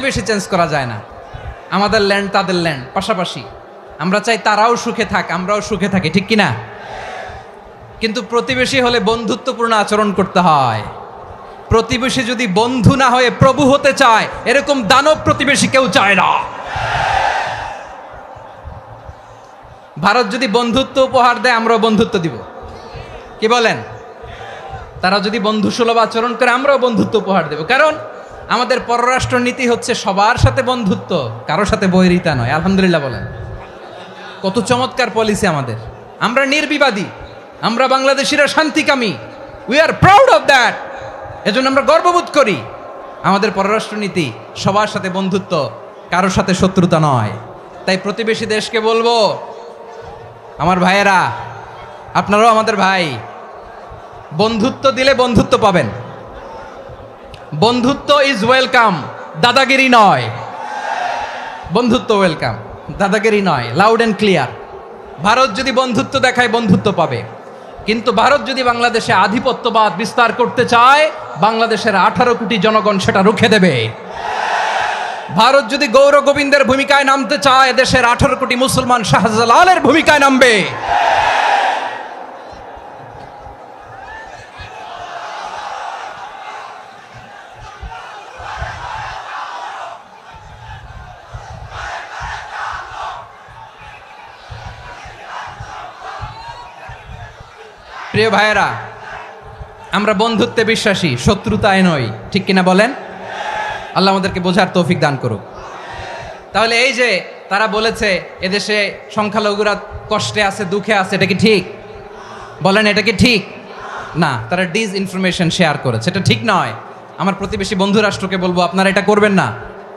প্রতিবেশী চেঞ্জ করা যায় না। আমাদের ল্যান্ড তাদের ল্যান্ড পাশাপাশি, আমরা চাই তারাও সুখে থাক, আমরাও সুখে থাকি, ঠিক কিনা? কিন্তু প্রতিবেশী হলে বন্ধুত্বপূর্ণ আচরণ করতে হয়। প্রতিবেশী যদি বন্ধু না হয়ে প্রভু হতে চায়, এরকম দানব প্রতিবেশী কেউ চায় না। ভারত যদি বন্ধুত্ব উপহার দেয়, আমরাও বন্ধুত্ব দিব, কি বলেন? তারা যদি বন্ধুসুলভ আচরণ করে, আমরাও বন্ধুত্ব উপহার দেব। কারণ আমাদের পররাষ্ট্র নীতি হচ্ছে সবার সাথে বন্ধুত্ব, কারোর সাথে বৈরিতা নয়। আলহামদুলিল্লাহ বলেন, কত চমৎকার পলিসি আমাদের। আমরা নির্বিবাদী, আমরা বাংলাদেশিরা শান্তিকামী, we are proud of that. এজন্য আমরা গর্ববোধ করি। আমাদের পররাষ্ট্র নীতি সবার সাথে বন্ধুত্ব, কারোর সাথে শত্রুতা নয়। তাই প্রতিবেশী দেশকে বলবো, আমার ভাইয়েরা, আপনারাও আমাদের ভাই, বন্ধুত্ব দিলে বন্ধুত্ব পাবেন। বন্ধুত্ব ইজ ওয়েলকাম, দাদাগিরি নয়। বন্ধুত্ব ওয়েলকাম, দাদাগিরি নয়, লাউড অ্যান্ড ক্লিয়ার। ভারত যদি বন্ধুত্ব দেখায়, বন্ধুত্ব পাবে। কিন্তু ভারত যদি বাংলাদেশে আধিপত্যবাদ বিস্তার করতে চায়, বাংলাদেশের 18 কোটি জনগণ সেটা রুখে দেবে। ভারত যদি গৌর গোবিন্দের ভূমিকায় নামতে চায়, দেশের 18 কোটি মুসলমান শাহজালালের ভূমিকায় নামবে। প্রিয় ভাইয়েরা, আমরা বন্ধুত্বে বিশ্বাসী, শত্রুতায় নই, ঠিক কিনা বলেন? আল্লাহ আমাদেরকে বোঝার তৌফিক দান করুক। তাহলে এই যে তারা বলেছে এদেশে সংখ্যালঘুরা কষ্টে আছে, দুঃখে আছে, এটা কি ঠিক? বলেন, এটা কি ঠিক? না, তারা ডিস ইনফরমেশন শেয়ার করেছে, এটা ঠিক নয়। আমার প্রতিবেশী বন্ধু রাষ্ট্রকে বলবো, আপনারা এটা করবেন না,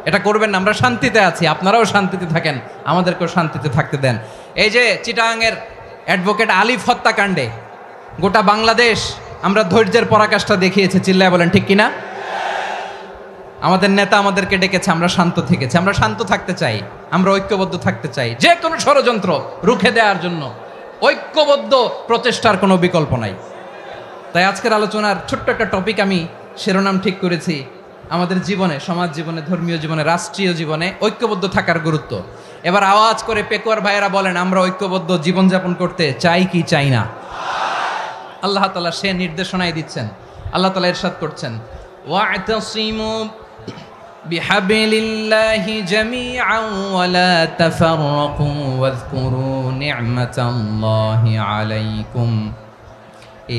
এটা করবেন না। আমরা শান্তিতে আছি, আপনারাও শান্তিতে থাকেন, আমাদেরকেও শান্তিতে থাকতে দেন। এই যে চিটাগাংয়ের অ্যাডভোকেট আলিফ হত্যাকাণ্ডে গোটা বাংলাদেশ আমরা ধৈর্যের পরাকাষ্ঠা দেখিয়েছে, চিল্লায় বলেন ঠিক কিনা? আমাদের নেতা আমাদেরকে ডেকেছে, আমরা শান্ত থেকেছি। আমরা শান্ত থাকতে চাই, আমরা ঐক্যবদ্ধ থাকতে চাই। যে কোনো ষড়যন্ত্র রুখে দেওয়ার জন্য ঐক্যবদ্ধ প্রচেষ্টার কোনো বিকল্প নাই। তাই আজকের আলোচনার ছোট্ট একটা টপিক আমি শিরোনাম ঠিক করেছি, আমাদের জীবনে, সমাজ জীবনে, ধর্মীয় জীবনে, রাষ্ট্রীয় জীবনে ঐক্যবদ্ধ থাকার গুরুত্ব। এবার আওয়াজ করে পেকুয়ার ভাইয়েরা বলেন, আমরা ঐক্যবদ্ধ জীবনযাপন করতে চাই কি চাই না? আল্লাহ তাআলা সে নির্দেশনাই দিচ্ছেন। আল্লাহ তাআলা ইরশাদ করছেন, ওয়া'তাসিমু বিহাবলিল্লাহি জামিআন ওয়া লা তাফাররাকু ওয়াযকুরু নি'মাতাল্লাহি আলাইকুম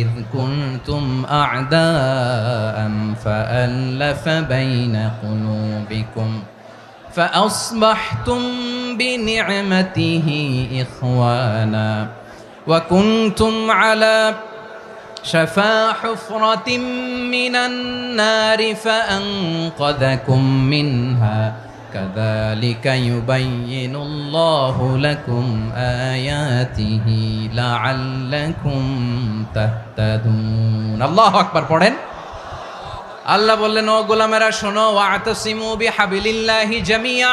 إذ كنتم أعداء فألف بين قلوبكم فأصبحتم بنعمته إخوانا وكنتم على شفا حفرة من النار فأنقذكم منها كذلك يبين الله لكم آياته لعلكم تهتدون الله أكبر পড়েন। আল্লাহ বললেন, ও গোলামেরা শোনো, ওয়া'তাসিমু বিহাবলিল্লাহি জামিআ,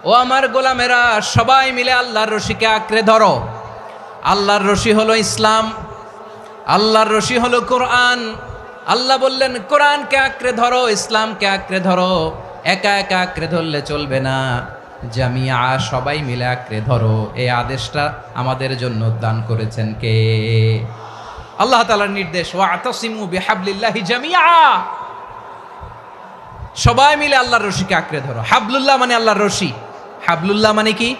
ও আমার গোলামেরা সবাই মিলে আল্লাহর রশিকে আঁকড়ে ধরো। আল্লাহর রশি হলো ইসলাম, আল্লাহর রশি হলো কোরআন। আল্লাহ বললেন, কোরআনকে আঁকড়ে ধরো, ইসলামকে আঁকড়ে ধরো। একা একা আঁকড়ে ধরলে চলবে না, জামিয়া, সবাই মিলে আঁকড়ে ধরো। এই আদেশটা আমাদের জন্য দান করেছেন কে? আল্লাহ তাআলার নির্দেশ, ওয়া'তাসিমু বিহাবলিল্লাহি জামিআ, সবাই মিলে আল্লাহর রশিকে আঁকড়ে ধরো। হাবলুল্লাহ মানে আল্লাহর রশি। হাবলুল্লাহ মানে কি?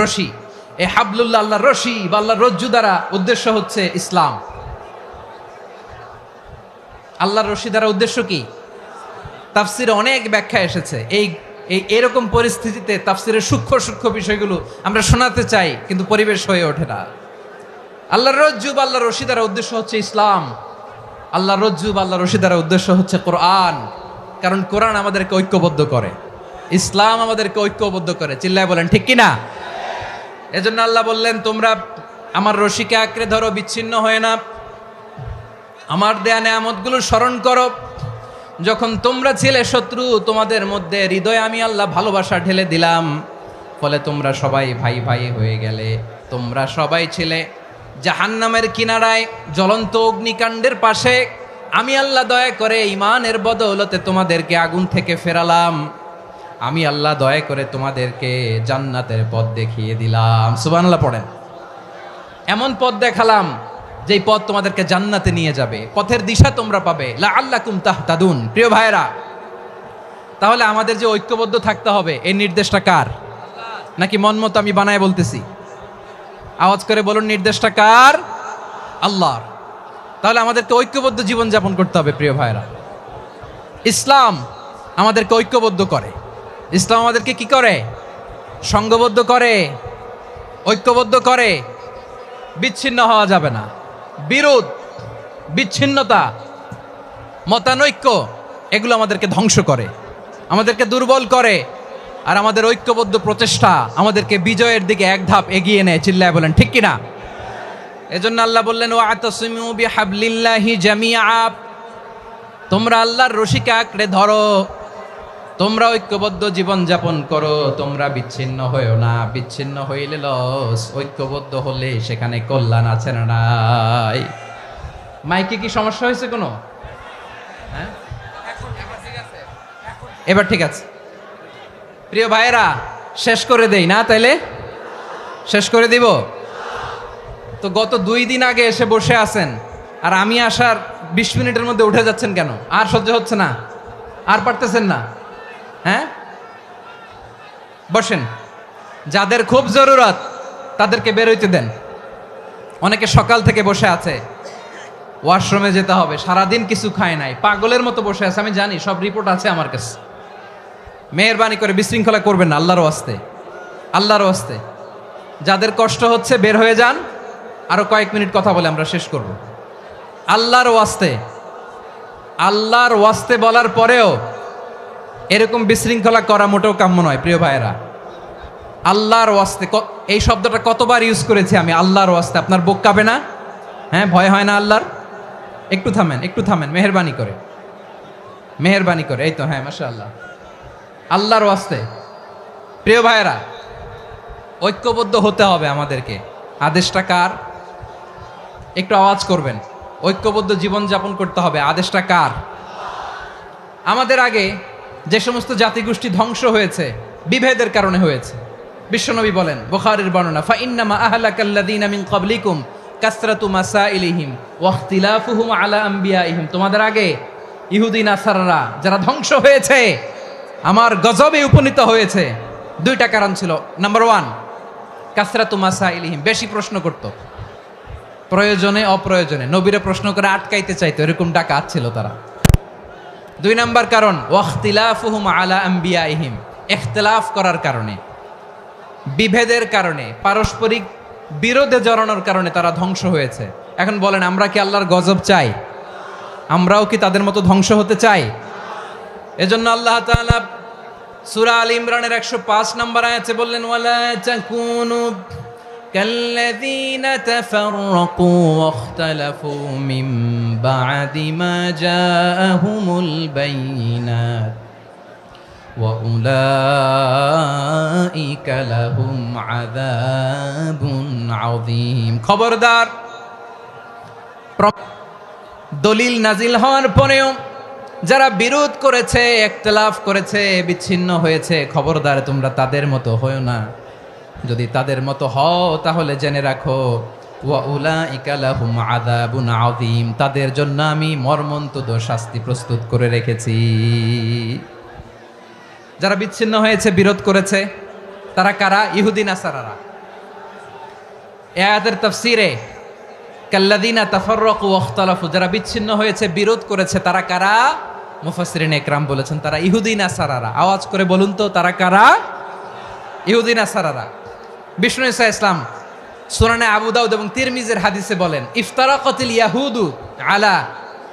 রশি। এই হাবলুল্লাহ, আল্লাহর রশি বা আল্লাহর রজ্জু দ্বারা উদ্দেশ্য হচ্ছে ইসলাম। আল্লাহর রশি দ্বারা উদ্দেশ্য কি? তাফসিরে অনেক ব্যাখ্যা এসেছে। এরকম পরিস্থিতিতে তাফসিরের সূক্ষ্ম সূক্ষ্ম বিষয়গুলো আমরা শোনাতে চাই, কিন্তু পরিবেশ হয়ে ওঠে না। আল্লাহর রজ্জু বা আল্লাহর রশি দ্বারা উদ্দেশ্য হচ্ছে ইসলাম। আল্লাহর রজ্জু বা আল্লাহর রশি দ্বারা উদ্দেশ্য হচ্ছে কোরআন। কারণ কোরআন আমাদেরকে ঐক্যবদ্ধ করে, ইসলাম আমাদেরকে ঐক্যবদ্ধ করে। চিল্লায় বলেন ঠিক কিনা? এজন্য আল্লাহ বললেন, তোমরা আমার রশিকে আঁকড়ে ধরো, বিচ্ছিন্ন হয়ে না। আমার দেয়া নেয়ামতগুলো স্মরণ করো। যখন তোমরা ছিলে শত্রু, তোমাদের মধ্যে হৃদয়ে আমি আল্লাহ ভালোবাসা ঢেলে দিলাম, ফলে তোমরা সবাই ভাই ভাই হয়ে গেলে। তোমরা সবাই ছিলে জাহান্নামের কিনারায়, জ্বলন্ত অগ্নিকাণ্ডের পাশে, আমি আল্লাহ দয়া করে ইমানের বদৌলতে তোমাদেরকে আগুন থেকে ফেরালাম, আমি আল্লাহ দয়া করে তোমাদেরকে জান্নাতের পথ দেখিয়ে দিলাম। সুবহানাল্লাহ পড়েন। এমন পথ দেখালাম যেই পথ তোমাদেরকে জান্নাতে নিয়ে যাবে, পথের দিশা তোমরা পাবে। লাআল্লাকুম তাহতাদুন। প্রিয় ভাইরা, তাহলে আমাদের যে ঐক্যবদ্ধ থাকতে হবে এই নির্দেশটা কার? নাকি মন মতো আমি বানায় বলতেছি? আওয়াজ করে বলুন, নির্দেশটা কার? আল্লাহর। তাহলে আমাদেরকে ঐক্যবদ্ধ জীবন যাপন করতে হবে। প্রিয় ভাইরা, ইসলাম আমাদেরকে ঐক্যবদ্ধ করে। ইসলাম আমাদেরকে কি করে? সংঘবদ্ধ করে, ঐক্যবদ্ধ করে। বিচ্ছিন্ন হওয়া যাবে না। বিরোধ, বিচ্ছিন্নতা, মতানৈক্য এগুলো আমাদেরকে ধ্বংস করে, আমাদেরকে দুর্বল করে। আর আমাদের ঐক্যবদ্ধ প্রচেষ্টা আমাদেরকে বিজয়ের দিকে এক ধাপ এগিয়ে নেয়। চিল্লায় বলেন ঠিক কিনা? এজন্য আল্লাহ বললেন, ওয়াতাসিমু বিহাবলিল্লাহি জামিআ, তোমরা আল্লাহর রশিকে আঁকড়ে ধরো, তোমরা ঐক্যবদ্ধ জীবন যাপন করো, তোমরা বিচ্ছিন্ন হয়েও না। বিচ্ছিন্ন হইলে লস, ঐক্যবদ্ধ হলে সেখানে কল্যাণ আছে না নাই? মাইকে কি সমস্যা হয়েছে কোনো? হ্যাঁ, এবার ঠিক আছে। প্রিয় ভাইয়েরা, শেষ করে দেই না? তাইলে শেষ করে দিব তো। গত 2 দিন আগে এসে বসে আছেন, আর আমি আসার 20 মিনিটের মধ্যে উঠে যাচ্ছেন কেন? আর সহ্য হচ্ছে না? আর পারতেছেন না? হ্যাঁ, বসেন। যাদের খুব জরুরত তাদেরকে বের হইতে দেন। অনেকে সকাল থেকে বসে আছে, ওয়াশরুমে যেতে হবে, সারাদিন কিছু খায় নাই, পাগলের মতো বসে আছে। আমি জানি, সব রিপোর্ট আছে আমার কাছে। মেহেরবানি করে বিশৃঙ্খলা করবেন না, আল্লাহর ওয়াস্তে, আল্লাহর ওয়াস্তে। যাদের কষ্ট হচ্ছে বের হয়ে যান। আরো কয়েক মিনিট কথা বলে আমরা শেষ করব। আল্লাহর ওয়াস্তে, আল্লাহর ওয়াস্তে বলার পরেও এরকম বিশৃঙ্খলা করা মোটেও কাম্য নয়। প্রিয় ভাইয়েরা, আল্লাহর ওয়াস্তে, এই শব্দটা কতবার ইউজ করেছি আমি, আল্লাহর ওয়াস্তে। আপনার বুক কাঁপে না? হ্যাঁ, ভয় হয় না আল্লাহর? একটু থামেন, একটু থামেন, মেহেরবানি করে, মেহেরবানি করে। এই তো, হ্যাঁ, মাশাআল্লাহ। আল্লাহর ওয়াস্তে প্রিয় ভাইয়েরা, ঐক্যবদ্ধ হতে হবে আমাদেরকে। আদেশটা কার? একটু আওয়াজ করবেন। ঐক্যবদ্ধ জীবন যাপন করতে হবে। আদেশটা কার? আমাদের আগে যে সমস্ত জাতিগোষ্ঠী ধ্বংস হয়েছে বিভেদের কারণে হয়েছে। বিশ্বনবী বলেন, বুখারীর বর্ণনা, ফাইন্নামা আহলাকাল্লাযীনা মিন ক্বাবলিকুম কাসরাতু মাসাইলিহিম ওয়া ইখতিলাফুহুম আলা আমবিয়াইহিম। তোমাদের আগে ইহুদি নাসারারা যারা ধ্বংস হয়েছে, আমার গজবে উপনীত হয়েছে, 2টা কারণ ছিল। নাম্বার 1, কাসরাতু মাসাইলিহিম, বেশি প্রশ্ন করত, প্রয়োজনে অপ্রয়োজনে নবীরে প্রশ্ন করে আটকাইতে চাইতো, এরকম ডাকাত ছিল তারা। 2 নাম্বার কারণ, ওয়াখতিলাফুহুম আলা আমবিয়াইহিম, ইখতিলাফ করার কারণে, বিভেদের কারণে, পারস্পরিক বিরোধে জড়ানোর কারণে তারা ধ্বংস হয়েছে। এখন বলেন, আমরা কি আল্লাহর গজব চাই? আমরাও কি তাদের মতো ধ্বংস হতে চাই? এজন্য আল্লাহ তাআলা সূরা আল ইমরানের 105 নম্বর আয়াতে বললেন, ওয়ালা তাকুনু কাল্লাযীনা তাফাররাকু ওয়াখতালাফু মিন বা'দি মা জাআহুমুল বাইয়িনাত ওয়া উলাইকা লাহুম আযাবুন আযীম। খবরদার, দলিল নাজিল হওয়ার পরেও যারা বিরোধ করেছে, ইখতিলাফ করেছে, বিচ্ছিন্ন হয়েছে, খবরদার তোমরা তাদের মতো হয়ো না। যদি তাদের মতো হও তাহলে জেনে রাখো, ওয়া উলাইকা লাহুম আযাবুন আযীম, তাদের জন্য আমি মর্মন্তুদ শাস্তি প্রস্তুত করে রেখেছি। যারা বিচ্ছিন্ন হয়েছে, বিরোধ করেছে, তারা কারা? ইহুদি নাসারারা। এই আয়াতের তাফসীরে কাল্লাযীনা তাফাররাকু ওয়াখতালাফু, যারা বিচ্ছিন্ন হয়েছে, বিরোধ করেছে, তারা কারা? মুফাসসিরিন ইকরাম বলেছেন তারা ইহুদি নাসারারা। আওয়াজ করে বলুন তো, তারা কারা? ইহুদি নাসারারা। বিষ্ণু ঈসা ইসলাম সুনানে আবু দাউদ এবং তিরমিজির হাদিসে বলেন, ইফতারাকাতিল ইয়াহুদু আলা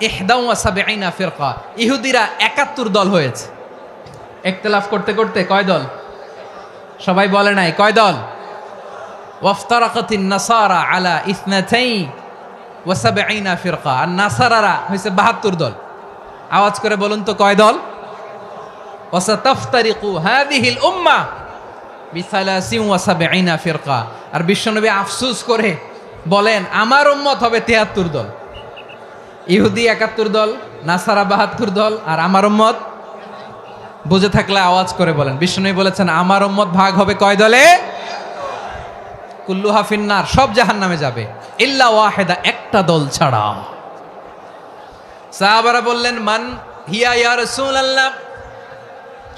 71 ফিরকা, ইহুদিরা 71 দল হয়েছে। ইখতিলাফ করতে করতে কয় দল? সবাই বলে নাই, কয় দল? ওয়াফতারাকাতিন নাসারা আলা 72 ফিরকা, আর নাসারারা হয়েছে 72 দল। আওয়াজ করে বলুন তো, কয় দল? ওয়াসাতাফতারিকু হাযিহিল উম্মাহ বি73 ফিরকা। আর বিশ্বনবী আফসোস করে বলেন, আমার উম্মত হবে 73 দল। ইহুদি ৭১ দল, নাসারা ৭২ দল, আর আমার উম্মত বুঝে থাকলে আওয়াজ করে বলেন। বিষ্ণু বলেছেন আমার উম্মত ভাগ হবে কয় দলে? কুল্লুহা ফিন্নার, সব জাহান্নামে যাবে, ইল্লা ওয়াহিদা, একটা দল ছাড়া। সাহাবারা বললেন মান হিয়া ইয়া রাসূলুল্লাহ,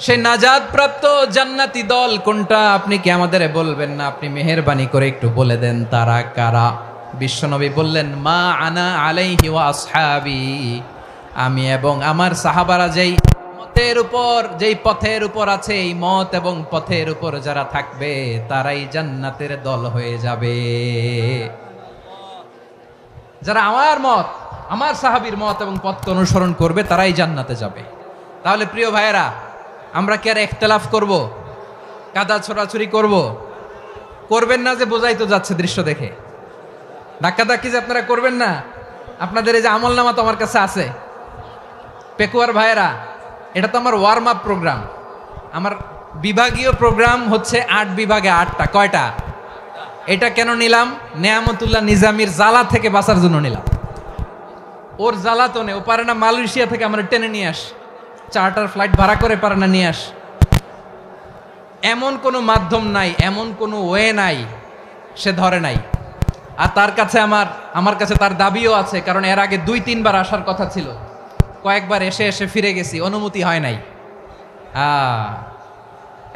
সে নাজাত প্রাপ্ত জান্নাতি দল কোনটা? আপনি কি আমাদের বলবেন না? আপনি মেহেরবানি করে একটু বলে দেন তারা কারা। বিশ্বনবী বললেন মা আনা আলাইহি ওয়া আসহাবি, আমি এবং আমার সাহাবারা যেই পথের উপর আছে, এই মত এবং পথের উপর যারা থাকবে তারাই জান্নাতের দল হয়ে যাবে। যারা আমার মত, আমার সাহাবীর মত এবং পথকে অনুসরণ করবে তারাই জান্নাতে যাবে। তাহলে প্রিয় ভাইয়েরা, আমরা কি আর ইখতিলাফ করব, কাদা ছোড়াছুরি করব? করবেন না যে বোঝাই তো যাচ্ছে দৃশ্য দেখে। ধাক্কাধাক্কি যে আপনারা করবেন না। আপনাদের এই যে আমলনামা তো আমার কাছে আছে। পেকুয়ার ভাইয়েরা, এটা তো আমার ওয়ার্ম আপ প্রোগ্রাম। আমার বিভাগীয় প্রোগ্রাম হচ্ছে ৮ বিভাগে ৮টা। কয়টা? এটা কেন নিলাম? নেয়ামতুল্লাহ নিজামীর জ্বালা থেকে বাঁচার জন্য নিলাম। ওর জ্বালাতনে ও পারে না মালয়েশিয়া থেকে আমরা টেনে নিয়ে আস, চার্টার ফ্লাইট ভাড়া করে পারে না নিয়ে আস। এমন কোনো মাধ্যম নাই, এমন কোনো ওয়ে নাই সে ধরে নাই। আর তার কাছে আমার কাছে তার দাবিও আছে, কারণ এর আগে ২-৩ বার আসার কথা ছিল। কয়েকবার এসে এসে ফিরে গেছি, অনুমতি হয় নাই।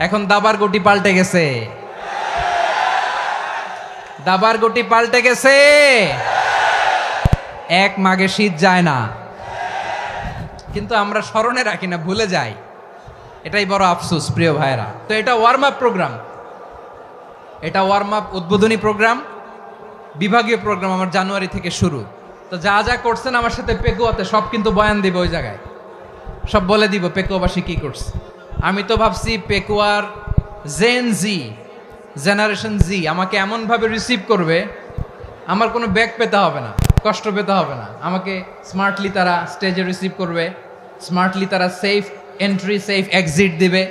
এখন দাবার গুটি পাল্টে গেছে, দাবার গুটি পাল্টে গেছে। এক মাঘে শীত যায় না, কিন্তু আমরা স্মরণে রাখি না, ভুলে যাই। এটাই বড় আফসোস প্রিয় ভাইরা। তো এটা ওয়ার্ম আপ প্রোগ্রাম, এটা ওয়ার্ম আপ উদ্বোধনী প্রোগ্রাম, বিভাগীয় প্রোগ্রাম আমার জানুয়ারি থেকে শুরু। তো যা যা করছেন আমার সাথে পেকুয়াতে সব কিন্তু বয়ান দিব, ওই জায়গায় সব বলে দিব পেকুয়াবাসী কি করছে। আমি তো ভাবছি পেকুয়ার জেনারেশন জি আমাকে এমনভাবে রিসিভ করবে, আমার কোনো ব্যাক পেতে হবে না, কষ্ট পেতে হবে না। আমাকে স্মার্টলি তারা স্টেজে রিসিভ করবে, স্মার্টলি তারা সেফ এন্ট্রি সেফ এক্সিট দিবে।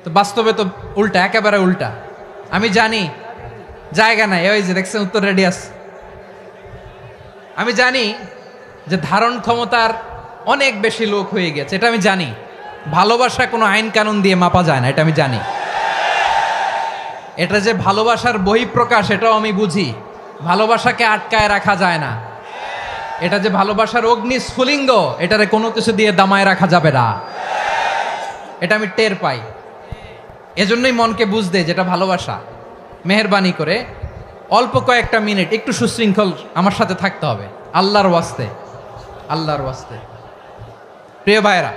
তো বাস্তবে তো উল্টা, একেবারে উল্টা। আমি জানি জায়গা নাই, ওই যে দেখছেন উত্তর রেডি আছে। আমি জানি যে ধারণ ক্ষমতার অনেক বেশি লোক হয়ে গেছে, এটা আমি জানি। ভালোবাসা কোনো আইন কানুন দিয়ে মাপা যায় না, এটা আমি জানি। এটা যে ভালোবাসার বহিঃপ্রকাশ, এটাও আমি বুঝি। ভালোবাসাকে আটকায় রাখা যায় না। এটা যে ভালোবাসার অগ্নি স্ফুলিঙ্গ, এটারে কোনো কিছু দিয়ে দামায় রাখা যাবে না, এটা আমি টের পাই। এজন্যই মনকে বুঝতে যেটা ভালোবাসা। মেহেরবানি করে অল্প কয়েকটা মিনিট একটু সুশৃঙ্খল আমার সাথে থাকতে হবে, আল্লাহর ওয়াস্তে, আল্লাহর ওয়াস্তে। প্রিয় ভাইরা,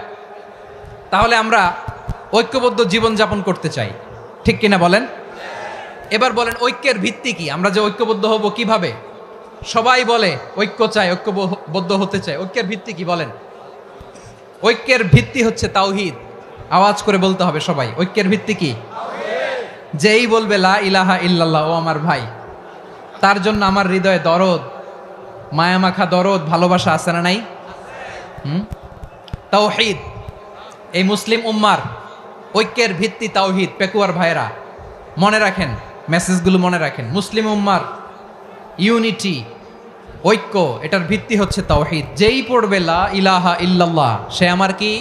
তাহলে আমরা ঐক্যবদ্ধ জীবনযাপন করতে চাই, ঠিক কিনা বলেন? এবার বলেন ঐক্যের ভিত্তি কি? আমরা যে ঐক্যবদ্ধ হব কিভাবে? সবাই বলে ঐক্য চাই, ঐক্যবদ্ধ হতে চাই। ঐক্যের ভিত্তি কি বলেন? ঐক্যের ভিত্তি হচ্ছে তাওহীদ। আওয়াজ করে বলতে হবে সবাই, ঐক্যের ভিত্তি কি? যেই বলবে লা ইলাহা ইল্লাল্লাহ, ও আমার ভাই, তার জন্য আমার হৃদয়ে দরদ, মায়ামাখা দরদ, ভালোবাসা আছে না নাই? তাওহীদ, এই মুসলিম উম্মার ঐক্যের ভিত্তি তাওহীদ। পেকুয়ার ভাইরা মনে রাখেন, মেসেজগুলো মনে রাখেন। মুসলিম উম্মার ইউনিটি, ঐক্য, এটার ভিত্তি হচ্ছে তাওহীদ। যেই পড়বে লা ইলাহা ইল্লাল্লাহ, সে আমার কি?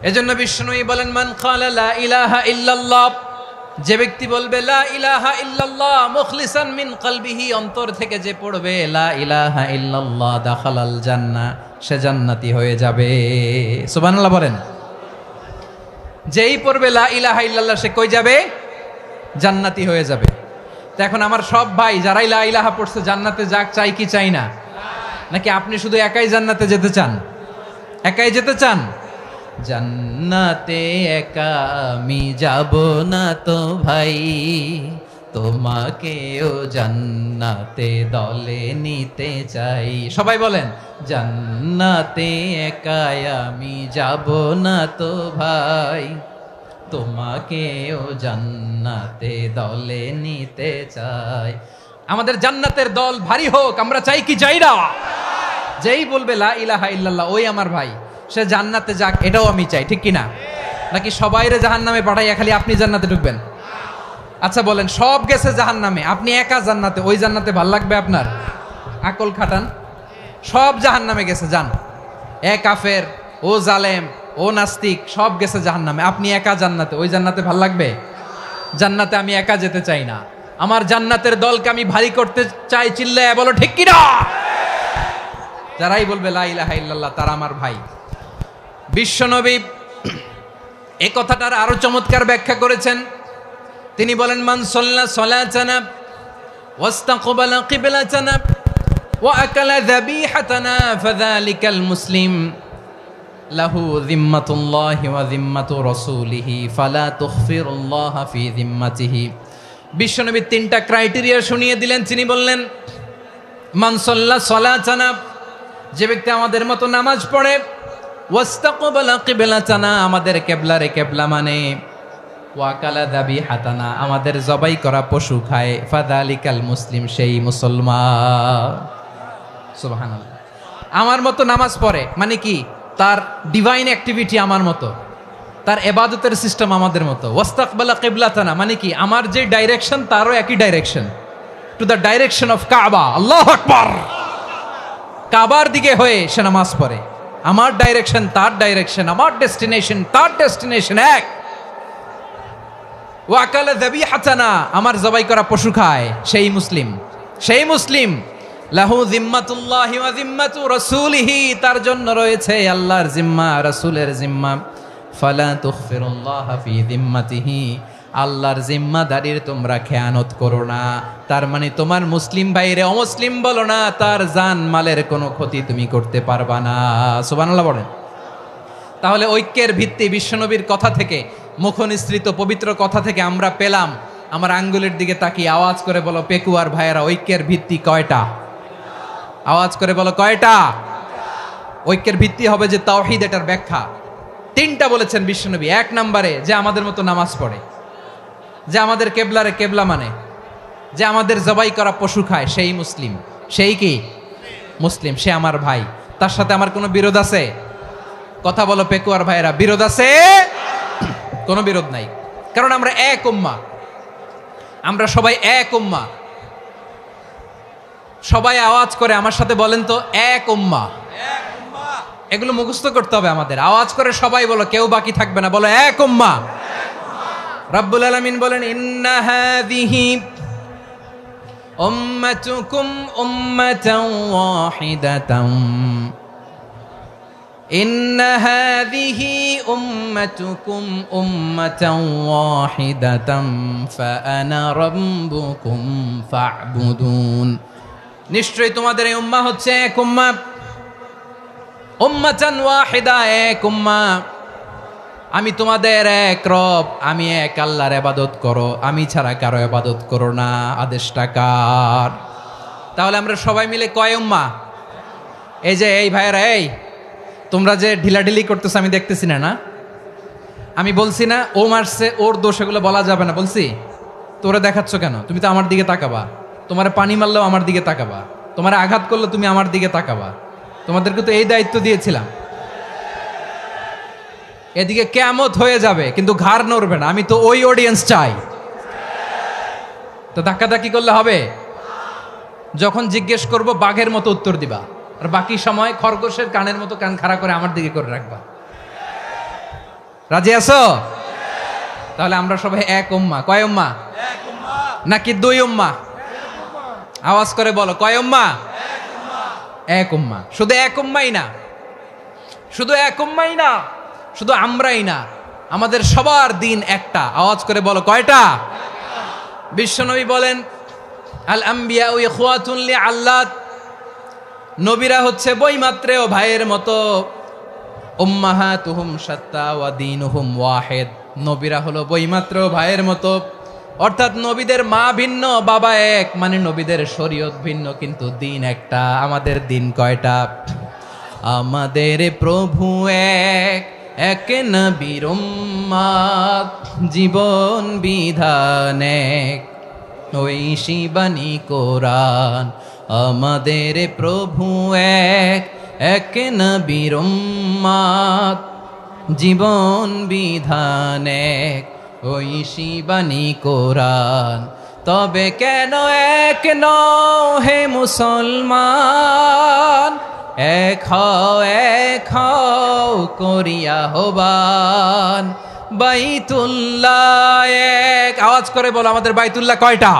এজন্য বিষ্ণুই বলেন মান ক্বালা লা ইলাহা ইল্লাল্লাহ, যে ব্যক্তি বলবে লা ইলাহা ইল্লাল্লাহ মুখলিসান মিন কলবিহি, অন্তর থেকে যে পড়বে লা ইলাহা ইল্লাল্লাহ, দাখালাল জান্নাহ, সে জান্নাতি হয়ে যাবে। সুবহানাল্লাহ বলেন। যেই পড়বে লা ইলাহা ইল্লাল্লাহ, সে কই যাবে? জান্নাতি হয়ে যাবে। তো এখন আমার সব ভাই যারাই লা ইলাহা পড়ছে জান্নাতে যাক, চাই কি চাই না? নাকি আপনি শুধু একাই জান্নাতে যেতে চান? একাই যেতে চান? জান্নাতে একা আমি যাব না তো ভাই, তোমাকেও জান্নাতে দলে নিতে চাই। সবাই বলেন জান্নাতে একা আমি যাব না তো ভাই, তোমাকেও জান্নাতে দলে নিতে চাই। আমাদের জান্নাতের দল ভারী হোক, আমরা চাই কি চাই না? যেই বলবে লা ইলাহা ইল্লাল্লাহ, ওই আমার ভাই, সে জান্নাতে যাক, এটাও আমি চাই, ঠিক কিনা? নাকি সবাইরে জাহান্নামে পাঠাইয়া খালি আপনি জান্নাতে ঢুকবেন? আচ্ছা বলেন, সব গেছে জাহান্নামে, আপনি একা জান্নাতে, ওই জান্নাতে ভাল লাগবে আপনার? আকল খাটান, সব জাহান্নামে গেছে, যান। এ কাফের, ও জালেম, ও নাস্তিক, সব গেছে জাহান্নামে। আপনি একা জান্নাতে, ওই জান্নাতে ভাল লাগবে? জান্নাতে আমি একা যেতে চাই না, আমার জান্নাতের দলকে আমি ভারী করতে চাই। চিল্লায় বলো ঠিক কিনা? যারাই বলবে লা ইলাহা ইল্লাল্লাহ তারা আমার ভাই। বিশ্বনবী এই কথাটার আরো চমৎকার ব্যাখ্যা করেছেন। তিনি বলেন, মান সাল্লা সালাতানা ওয়াস্তাকবালা কিবলাতানা ওয়া আকালা যাবিহাতানা ফাযালিকাল মুসলিম লাহু যিম্মাতুল্লাহি ওয়া যিম্মাতু রাসূলিহি ফালা তুখফিরুল্লাহা ফি যিম্মাতিহি। বিশ্বনবী তিনটা ক্রাইটেরিয়া শুনিয়ে দিলেন। তিনি বললেন, মান সাল্লা সালাতানা, যে ব্যক্তি আমাদের মতো নামাজ পড়ে, ওয়াস্তাকবালা কিবলাতানা, আমাদের কিবলারে কিবলা মানে, ওয়াকালা যাবিহাতানা, আমাদের জবাই করা পশু খায়, ফাযালিকাল মুসলিম, সেই মুসলমান। সুবহানাল্লাহ। আমার মতো নামাজ পড়ে মানে কি? তার ডিভাইন অ্যাক্টিভিটি আমার মতো, তার ইবাদতের সিস্টেম আমাদের মতো। ওয়াস্তাকবালা কিবলাতানা মানে কি? আমার যে ডাইরেকশন তারও একই direction, to the direction of কাবা। আল্লাহু আকবার। কাবার দিকে হয়ে সে নামাজ পড়ে। আমার ডাইরেকশন তার ডাইরেকশন, আমার ডেস্টিনেশন তার ডেস্টিনেশন এক। ওয়াকালা যাবিহাতানা, আমার জবাই করা পশু খায়, সেই মুসলিম। সেই মুসলিম। লাহু যিম্মাতুল্লাহি ওয়া যিম্মাতু রাসূলিহি, তার জন্য রয়েছে আল্লাহর জিম্মা, রাসূলের জিম্মা। ফালা তুখফিরুল্লাহা ফি যিম্মাতিহি, আল্লাহর জিম্মাদারির তোমরা খেয়ানত করো না। তার মানে তোমার মুসলিম ভাইরে অমুসলিম বলো না, তার জান মালের কোনো ক্ষতি তুমি করতে পারবা না। সুবহানাল্লাহ বলেন। তাহলে ঐক্যের ভিত্তি বিশ্বনবীর কথা থেকে, মুখনিসৃত পবিত্র কথা থেকে আমরা পেলাম। আমার আঙ্গুলের দিকে তাকিয়ে আওয়াজ করে বলো পেকুয়ার ভাইয়েরা, ঐক্যের ভিত্তি কয়টা? আওয়াজ করে বলো কয়টা? ঐক্যের ভিত্তি হবে যে তাওহীদ, এটার ব্যাখ্যা। তিনটা বলেছেন বিশ্বনবী। এক নম্বরে, যে আমাদের মতো নামাজ পড়ে, যে আমাদের কেবলারে কেবলা মানে, যে আমাদের জবাই করা পশু খায়, সেই মুসলিম। সেই কি মুসলিম? সে আমার ভাই। তার সাথে আমার কোনো বিরোধ আছে? কথা বলো পেকুয়ার ভাইয়েরা, বিরোধ আছে? কোনো বিরোধ নাই, কারণ আমরা এক উম্মাহ, আমরা সবাই এক উম্মাহ। সবাই আওয়াজ করে আমার সাথে বলেন তো, এক উম্মাহ। এগুলো মুখস্থ করতে হবে আমাদের। আওয়াজ করে সবাই বলো, কেউ বাকি থাকবে না, বলো এক উম্মাহ। রব্বুল আলামিন বলেন, ইন্না হাযিহি উম্মাতুকুম উম্মাতান ওয়াহিদাতান, ইন্না হাযিহি উম্মাতুকুম উম্মাতান ওয়াহিদাতান ফাআনা রাব্বুকুম ফা'বুদুন। নিশ্চয়ই তোমাদের এই উম্মাহ হচ্ছে এক উম্মাহ। উম্মাতান ওয়াহিদা, এক উম্মাহ। আমি তোমাদের এক রব, আমি এক আল্লাহর ইবাদত করো, আমি ছাড়া কারো ইবাদত করো না। আদেশটা কার? তাহলে আমরা সবাই মিলে কয় উম্মাহ? এই যে এই ভাইয়েরা, এই তোমরা যে ঢিলাঢিলি করতেছো আমি দেখতেছি না। আমি বলছি না ও মারছে, ওর দোষ, এগুলো বলা যাবে না বলছি? তোরা দেখাচ্ছ কেন? তুমি তো আমার দিকে তাকাবা। তোমার পানি মারলেও আমার দিকে তাকাবা, তোমার আঘাত করলে তুমি আমার দিকে তাকাবা। তোমাদেরকে তো এই দায়িত্ব দিয়েছিলাম। এদিকে কিয়ামত হয়ে যাবে কিন্তু ঘাড় নড়বে না। আমি তো ওই অডিয়েন্স চাই। তো ধাক্কাধাক্কি করলে হবে? যখন জিজ্ঞেস করব বাঘের মতো উত্তর দিবা, আর বাকি সময় খরগোশের কানের মতো কান খাড়া করে আমার দিকে করে রাখবা। রাজি আছো? তাহলে আমরা সবাই এক উম্মাহ। কয় উম্মাহ? নাকি দুই উম্মাহ? আওয়াজ করে বলো, কয় উম্মাহ? এক উম্মাহ। শুধু এক উম্মাই না, শুধু এক উম্মাই না, শুধু আমরাই না, আমাদের সবার দিন একটা। আওয়াজ করে বলো কয়টা? বিশ্বনবী বলেন, আল আম্বিয়া ইখওয়াতুন লিআল্লাত, নবীরা হচ্ছে বৈমাত্রেয় ভাইয়ের মতো। উম্মাহাতুহুম শাত্তা ওয়া দীনুহুম ওয়াহিদ, নবীরা হলো বৈমাত্রেয় ভাইয়ের মতো। অর্থাৎ নবীদের মা ভিন্ন, বাবা এক, মানে নবীদের শরীয়ত ভিন্ন, কিন্তু দিন একটা। আমাদের দিন কয়টা? আমাদের প্রভু এক, এক নবীর উম্মাত, জীবন বিধান এক, ঐশী বাণী কোরআন। আমাদের প্রভু এক, এক নবীর উম্মাত, জীবন বিধান এক, ঐশী বাণী কোরআন। তবে কেন এক নও হে মুসলমান? এক হও এক হও করিয়া হবান বাইতুল্লাহ এক। আওয়াজ করে বলো আমাদের বাইতুল্লাহ কয়টা?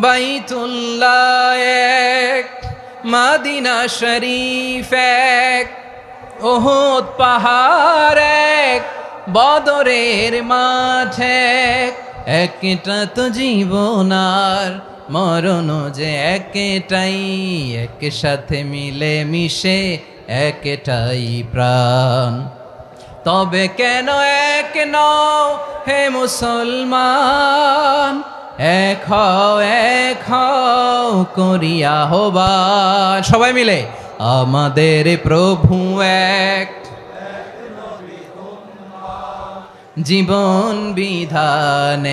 বাইতুল্লাহ এক, মদিনা শরীফ এক, উহুদ পাহাড় এক, বদরের মাঠ এক। একটা তো জীবন আর মরণ যে একটাই, একসাথে মিলে মিশে একটাই প্রাণ। তবে কেন এক নও হে মুসলমান, এক হও করিয়া হবান। সবাই মিলে আমাদের প্রভু এক, জীবন বিধান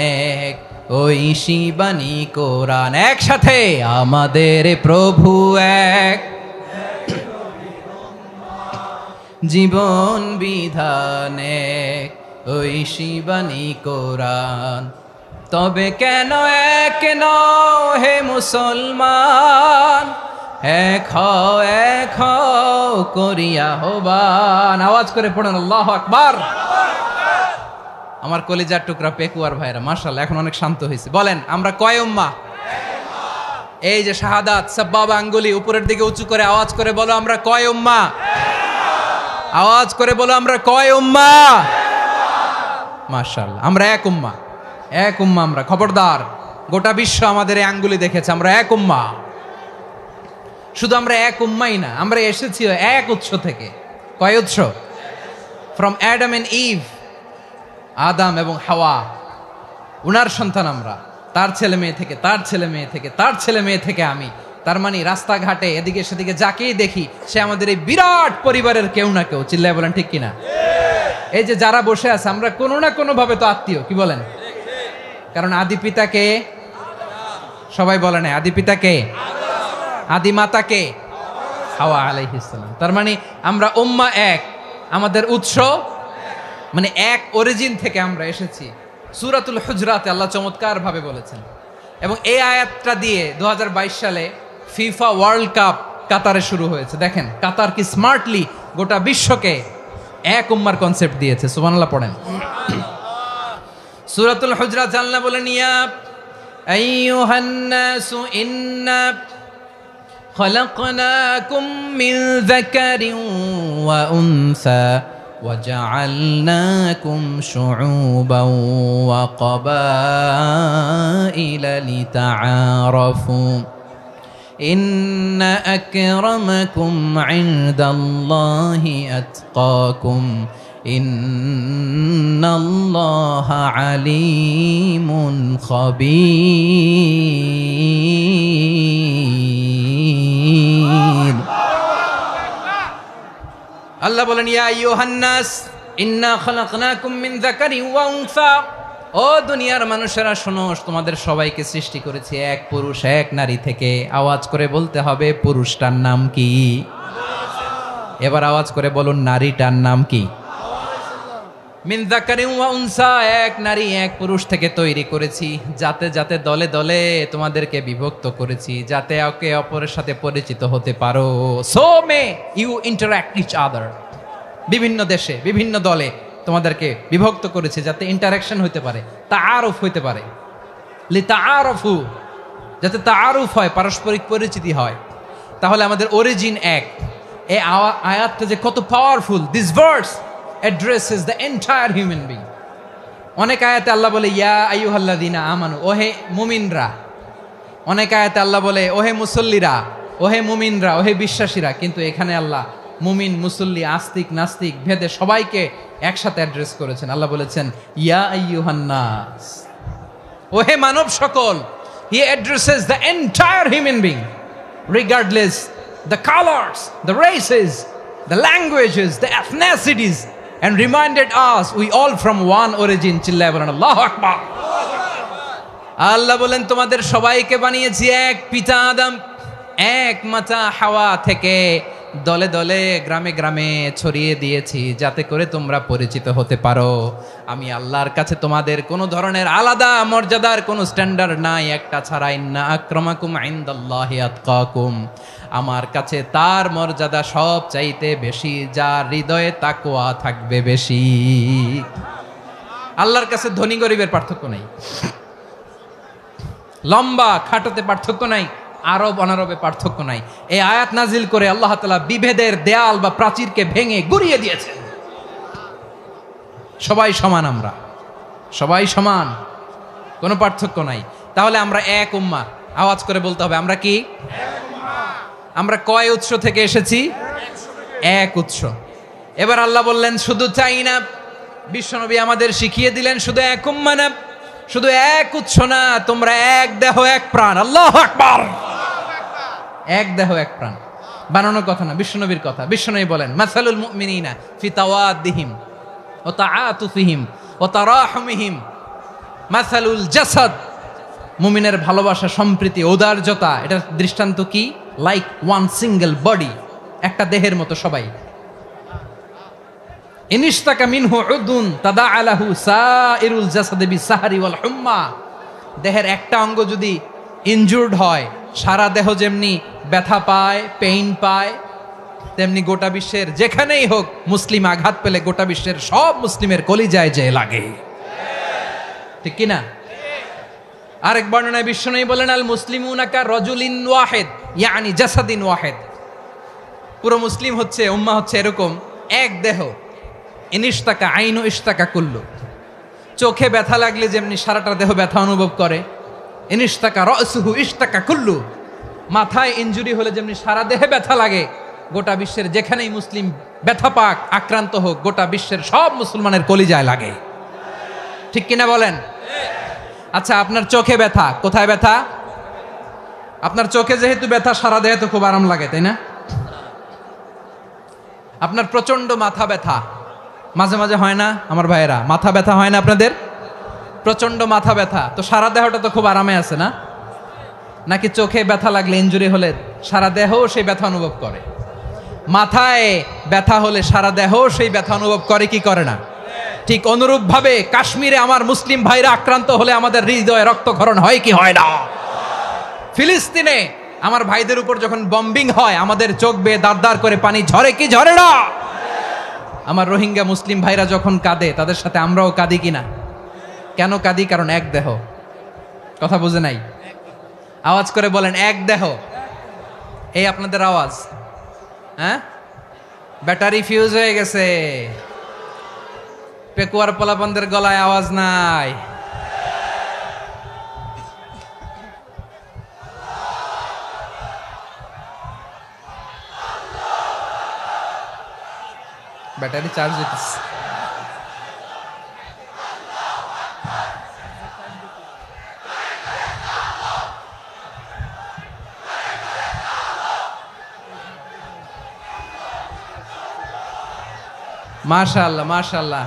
এক, ওই শিবানী কোরআন। একসাথে আমাদের প্রভু এক, জীবন বিধান এক, ওই শিবানী কোরআন। তবে কেন এক নও হে মুসলমান, এক হও করিয়া হবান। আওয়াজ করে পড়েন আল্লাহু আকবার। আমার কলিজার টুকরা পেকুয়ার ভাইরা মাশাআল্লাহ এখন অনেক শান্ত হয়েছে। বলেন আমরা কয় উম্মাহ? এই যে শাহাদাত সাব্বাবা আঙ্গুলি উপরের দিকে উঁচু করে আওয়াজ করে বলো আমরা কয় উম্মাহ? আওয়াজ করে বলো আমরা কয় উম্মাহ? মাশাআল্লাহ আমরা এক উম্মাহ, এক উম্মাহ আমরা। খবরদার, গোটা বিশ্ব আমাদের এই আঙ্গুলি দেখেছে আমরা এক উম্মাহ। শুধু আমরা এক উম্মাই না, আমরা এসেছি এক উৎস থেকে। কয় উৎস? ফ্রম অ্যাডাম এন্ড ইভ, আদম এবং হাওয়া, উনার সন্তান আমরা। তার ছেলে মেয়ে থেকে, তার ছেলে মেয়ে থেকে, তার ছেলে মেয়ে থেকে আমি। তার মানে রাস্তাঘাটে এদিকে সেদিকে যাকেই দেখি সে আমাদের এই বিরাট পরিবারের কেউ না কেউ। চিল্লায় বলেন ঠিক কিনা? এই যে যারা বসে আছে আমরা কোনো না কোনো ভাবে তো আত্মীয়, কি বলেন? কারণ আদি পিতাকে সবাই বলে না, আদি পিতাকে, আদি মাতাকে হাওয়া আলাইহিস সালাম। তার মানে আমরা উম্মাহ এক, আমাদের উৎস মানে এক অরিজিন থেকে আমরা এসেছি। সূরাতুল হুজরাতে আল্লাহ চমৎকার ভাবে বলেছেন। এবং এই আয়াতটা দিয়ে 2022 সালে ফিফা ওয়ার্ল্ড কাপ কাতারে শুরু হয়েছে। দেখেন কাতার কি স্মার্টলি গোটা বিশ্বকে এক উম্মার কনসেপ্ট দিয়েছে। সুবহানাল্লাহ পড়েন। সূরাতুল হুজরাত আল্লাহ বলেন ইয়া আইয়ুহান নাসু ইন্না খলাকনাকুম মিন যাকারিন ওয়া উনসা وجعلناكم شعوبا وقبائل لتعارفوا إن أكرمكم عند الله أتقاكم إن الله عليم خبير। আল্লাহ বলেন ইয়া আইয়ুহান নাস ইন্না খালাকনাকুম মিন যাকারিন ওয়া উনসা। ও দুনিয়ার মানুষেরা শোনো, তোমাদের সবাইকে সৃষ্টি করেছি এক পুরুষ এক নারী থেকে। আওয়াজ করে বলতে হবে পুরুষটার নাম কি? এবার আওয়াজ করে বলুন নারীটার নাম কি? মিন যাকারিন ওয়া উনসা, এক নারী এক পুরুষ থেকে তৈরি করেছি। যাতে যাতে দলে দলে তোমাদেরকে বিভক্ত করেছি, যাতে একে অপরের সাথে পরিচিত হতে পারো। So may you interact each other. বিভিন্ন দেশে বিভিন্ন দলে তোমাদেরকে বিভক্ত করেছে যাতে ইন্টারাকশন হতে পারে, তাআরুফ হতে পারে। লিতাআরফু, যাতে তাআরুফ হয়, পারস্পরিক পরিচিতি হয়। তাহলে আমাদের অরিজিন এক। এই আয়াতটা যে কত powerful. This verse addresses the entire human being. অনেক আয়াতে আল্লাহ বলে ইয়া আইয়ুহাল্লাযীনা আমানু, ওহে মুমিনরা। অনেক আয়াতে আল্লাহ বলে ওহে মুসল্লিরা, ওহে মুমিনরা, ওহে বিশ্বাসীরা। কিন্তু এখানে আল্লাহ মুমিন মুসল্লি আস্তিক নাস্তিক ভেদে সবাইকে একসাথে অ্যাড্রেস করেছেন। আল্লাহ বলেছেন ইয়া আইয়ুহান নাস, ওহে মানব সকল। He addresses the entire human being regardless the colors, the races, the languages, the ethnicities, and reminded us we all from one origin. চিল্লায় বলেন আল্লাহু আকবার। আল্লাহ বলেন তোমাদের সবাইকে বানিয়েছি এক পিতা আদম, এক মাতা হাওয়া থেকে। দলে দলে গ্রামে গ্রামে ছড়িয়ে দিয়েছি যাতে করে তোমরা পরিচিত হতে পারো। আমি আল্লাহর কাছে তোমাদের কোনো ধরনের আলাদা মর্যাদার কোনো স্ট্যান্ডার্ড নাই একটা ছাড়া। ইন্না আক্রামাকুম ইনদাল্লাহি আতকাকুম, আমার কাছে তার মর্যাদা সব চাইতে বেশি যার হৃদয়ে তাকওয়া থাকবে বেশি। আল্লাহর কাছে ধনী গরিবের পার্থক্য নাই, লম্বা খাটোতে পার্থক্য নাই, আরব অনারবে পার্থক্য নাই। এই আয়াত নাজিল করে আল্লাহ তাআলা বিভেদের দেয়াল বা প্রাচীরকে ভেঙে গুড়িয়ে দিয়েছেন। সবাই সমান, আমরা সবাই সমান, কোনো পার্থক্য নাই। তাহলে আমরা এক উম্মাহ, আওয়াজ করে বলতে হবে আমরা কি? আমরা কয় উৎস থেকে এসেছি? এক উৎস। এবার আল্লাহ বললেন শুধু চাই না, বিশ্বনবী আমাদের শিখিয়ে দিলেন শুধু এক উম্মাহ না, শুধু এক উৎস না, তোমরা এক দেহ এক প্রাণ। আল্লাহু আকবার। এক দেহ এক প্রাণ, বানানোর কথা না, বিশ্বনবীর কথা। বিশ্বনবী বলেন মাসালুল মুমিনিনা ফি তাওয়াদ্দিহিম ওয়া তাআতুফিহিম ওয়া তারাহুমিহিম মাসালুল জাসাদ। মুমিনের ভালোবাসা, সম্প্রীতি, ঔদার্যতা, এটার দৃষ্টান্ত কি? লাইক ওয়ান সিঙ্গেল বডি, একটা দেহের মতো সবাই। ইনিশতাকা মিনহু উদুন তাদাআলাহু সাইরুল জাসাদি বিসাহরি ওয়াল হুম্মা। দেহের একটা অঙ্গ যদি ইনজুর্ড হয়, সারা দেহ যেমনি ব্যথা পায়, পেইন পায়, তেমনি গোটা বিশ্বের যেখানেই হোক মুসলিম আঘাত পেলে গোটা বিশ্বের সব মুসলিমের কলিজায় যে লাগে, ঠিক কিনা? আরেক বর্ণনায় বিশ্বনবী বলেন আল মুসলিমুনা কা রাজুলিন ওয়াহিদ ইয়ানি জাসাদিন ওয়াহিদ। পুরো মুসলিম হচ্ছে, উম্মাহ হচ্ছে এরকম এক দেহ। ইনিশতাকা আইনু ইশতাকা কুল্লু। চোখে ব্যথা লাগলে যেমনি সারাটা দেহ ব্যথা অনুভব করে, ইনিশতাকা রাসুহু ইশতাকা কুল্লু। মাথায় ইনজুরি হলে যেমনি সারা দেহে ব্যথা লাগে, গোটা বিশ্বের যেখানেই মুসলিম ব্যথা পাক, আক্রান্ত হোক, গোটা বিশ্বের সব মুসলমানের কলিজায় লাগে, ঠিক কিনা বলেন? আচ্ছা, আপনার চোখে ব্যথা, কোথায় ব্যথা? আপনার চোখে যেহেতু ব্যথা, সারা দেহে তো খুব আরাম লাগে, তাই না? আপনার প্রচন্ড মাথা ব্যথা মাঝে মাঝে হয় না আমার ভাইয়েরা? মাথা ব্যথা হয় না আপনাদের? প্রচন্ড মাথা ব্যথা, তো সারা দেহটা তো খুব আরামে আছে না? নাকি চোখে ব্যথা লাগলে, ইনজুরি হলে সারা দেহ সেই ব্যথা অনুভব করে? মাথায় ব্যথা হলে সারা দেহ সেই ব্যথা অনুভব করে কি করে না? ঠিক অনুরূপ ভাবে কাশ্মীরে আমার মুসলিম ভাইরা আক্রান্ত হলে আমাদের হৃদয়ে রক্তক্ষরণ হয় কি হয় না? ফিলিস্তিনে আমার ভাইদের উপর যখন বম্বিং হয়, আমাদের চোখ বেয়ে দাঁড় দাঁড় করে পানি ঝরে কি ঝরে না? আমার রোহিঙ্গা মুসলিম ভাইরা যখন কাঁদে, তাদের সাথে আমরাও কাঁদি কিনা? কেন কাঁদি? কারণ এক দেহ। কথা বুঝে নাই? আওয়াজ করে বলেন এক দেহ। এই আপনাদের আওয়াজ, হ্যাঁ? ব্যাটারি ফিউজ হয়ে গেছে, পেকুয়ার পোলাপানদের গলায় আওয়াজ নাই। ব্যাটারি চার্জ হইতেছে। মাশাআল্লাহ মাশাআল্লাহ।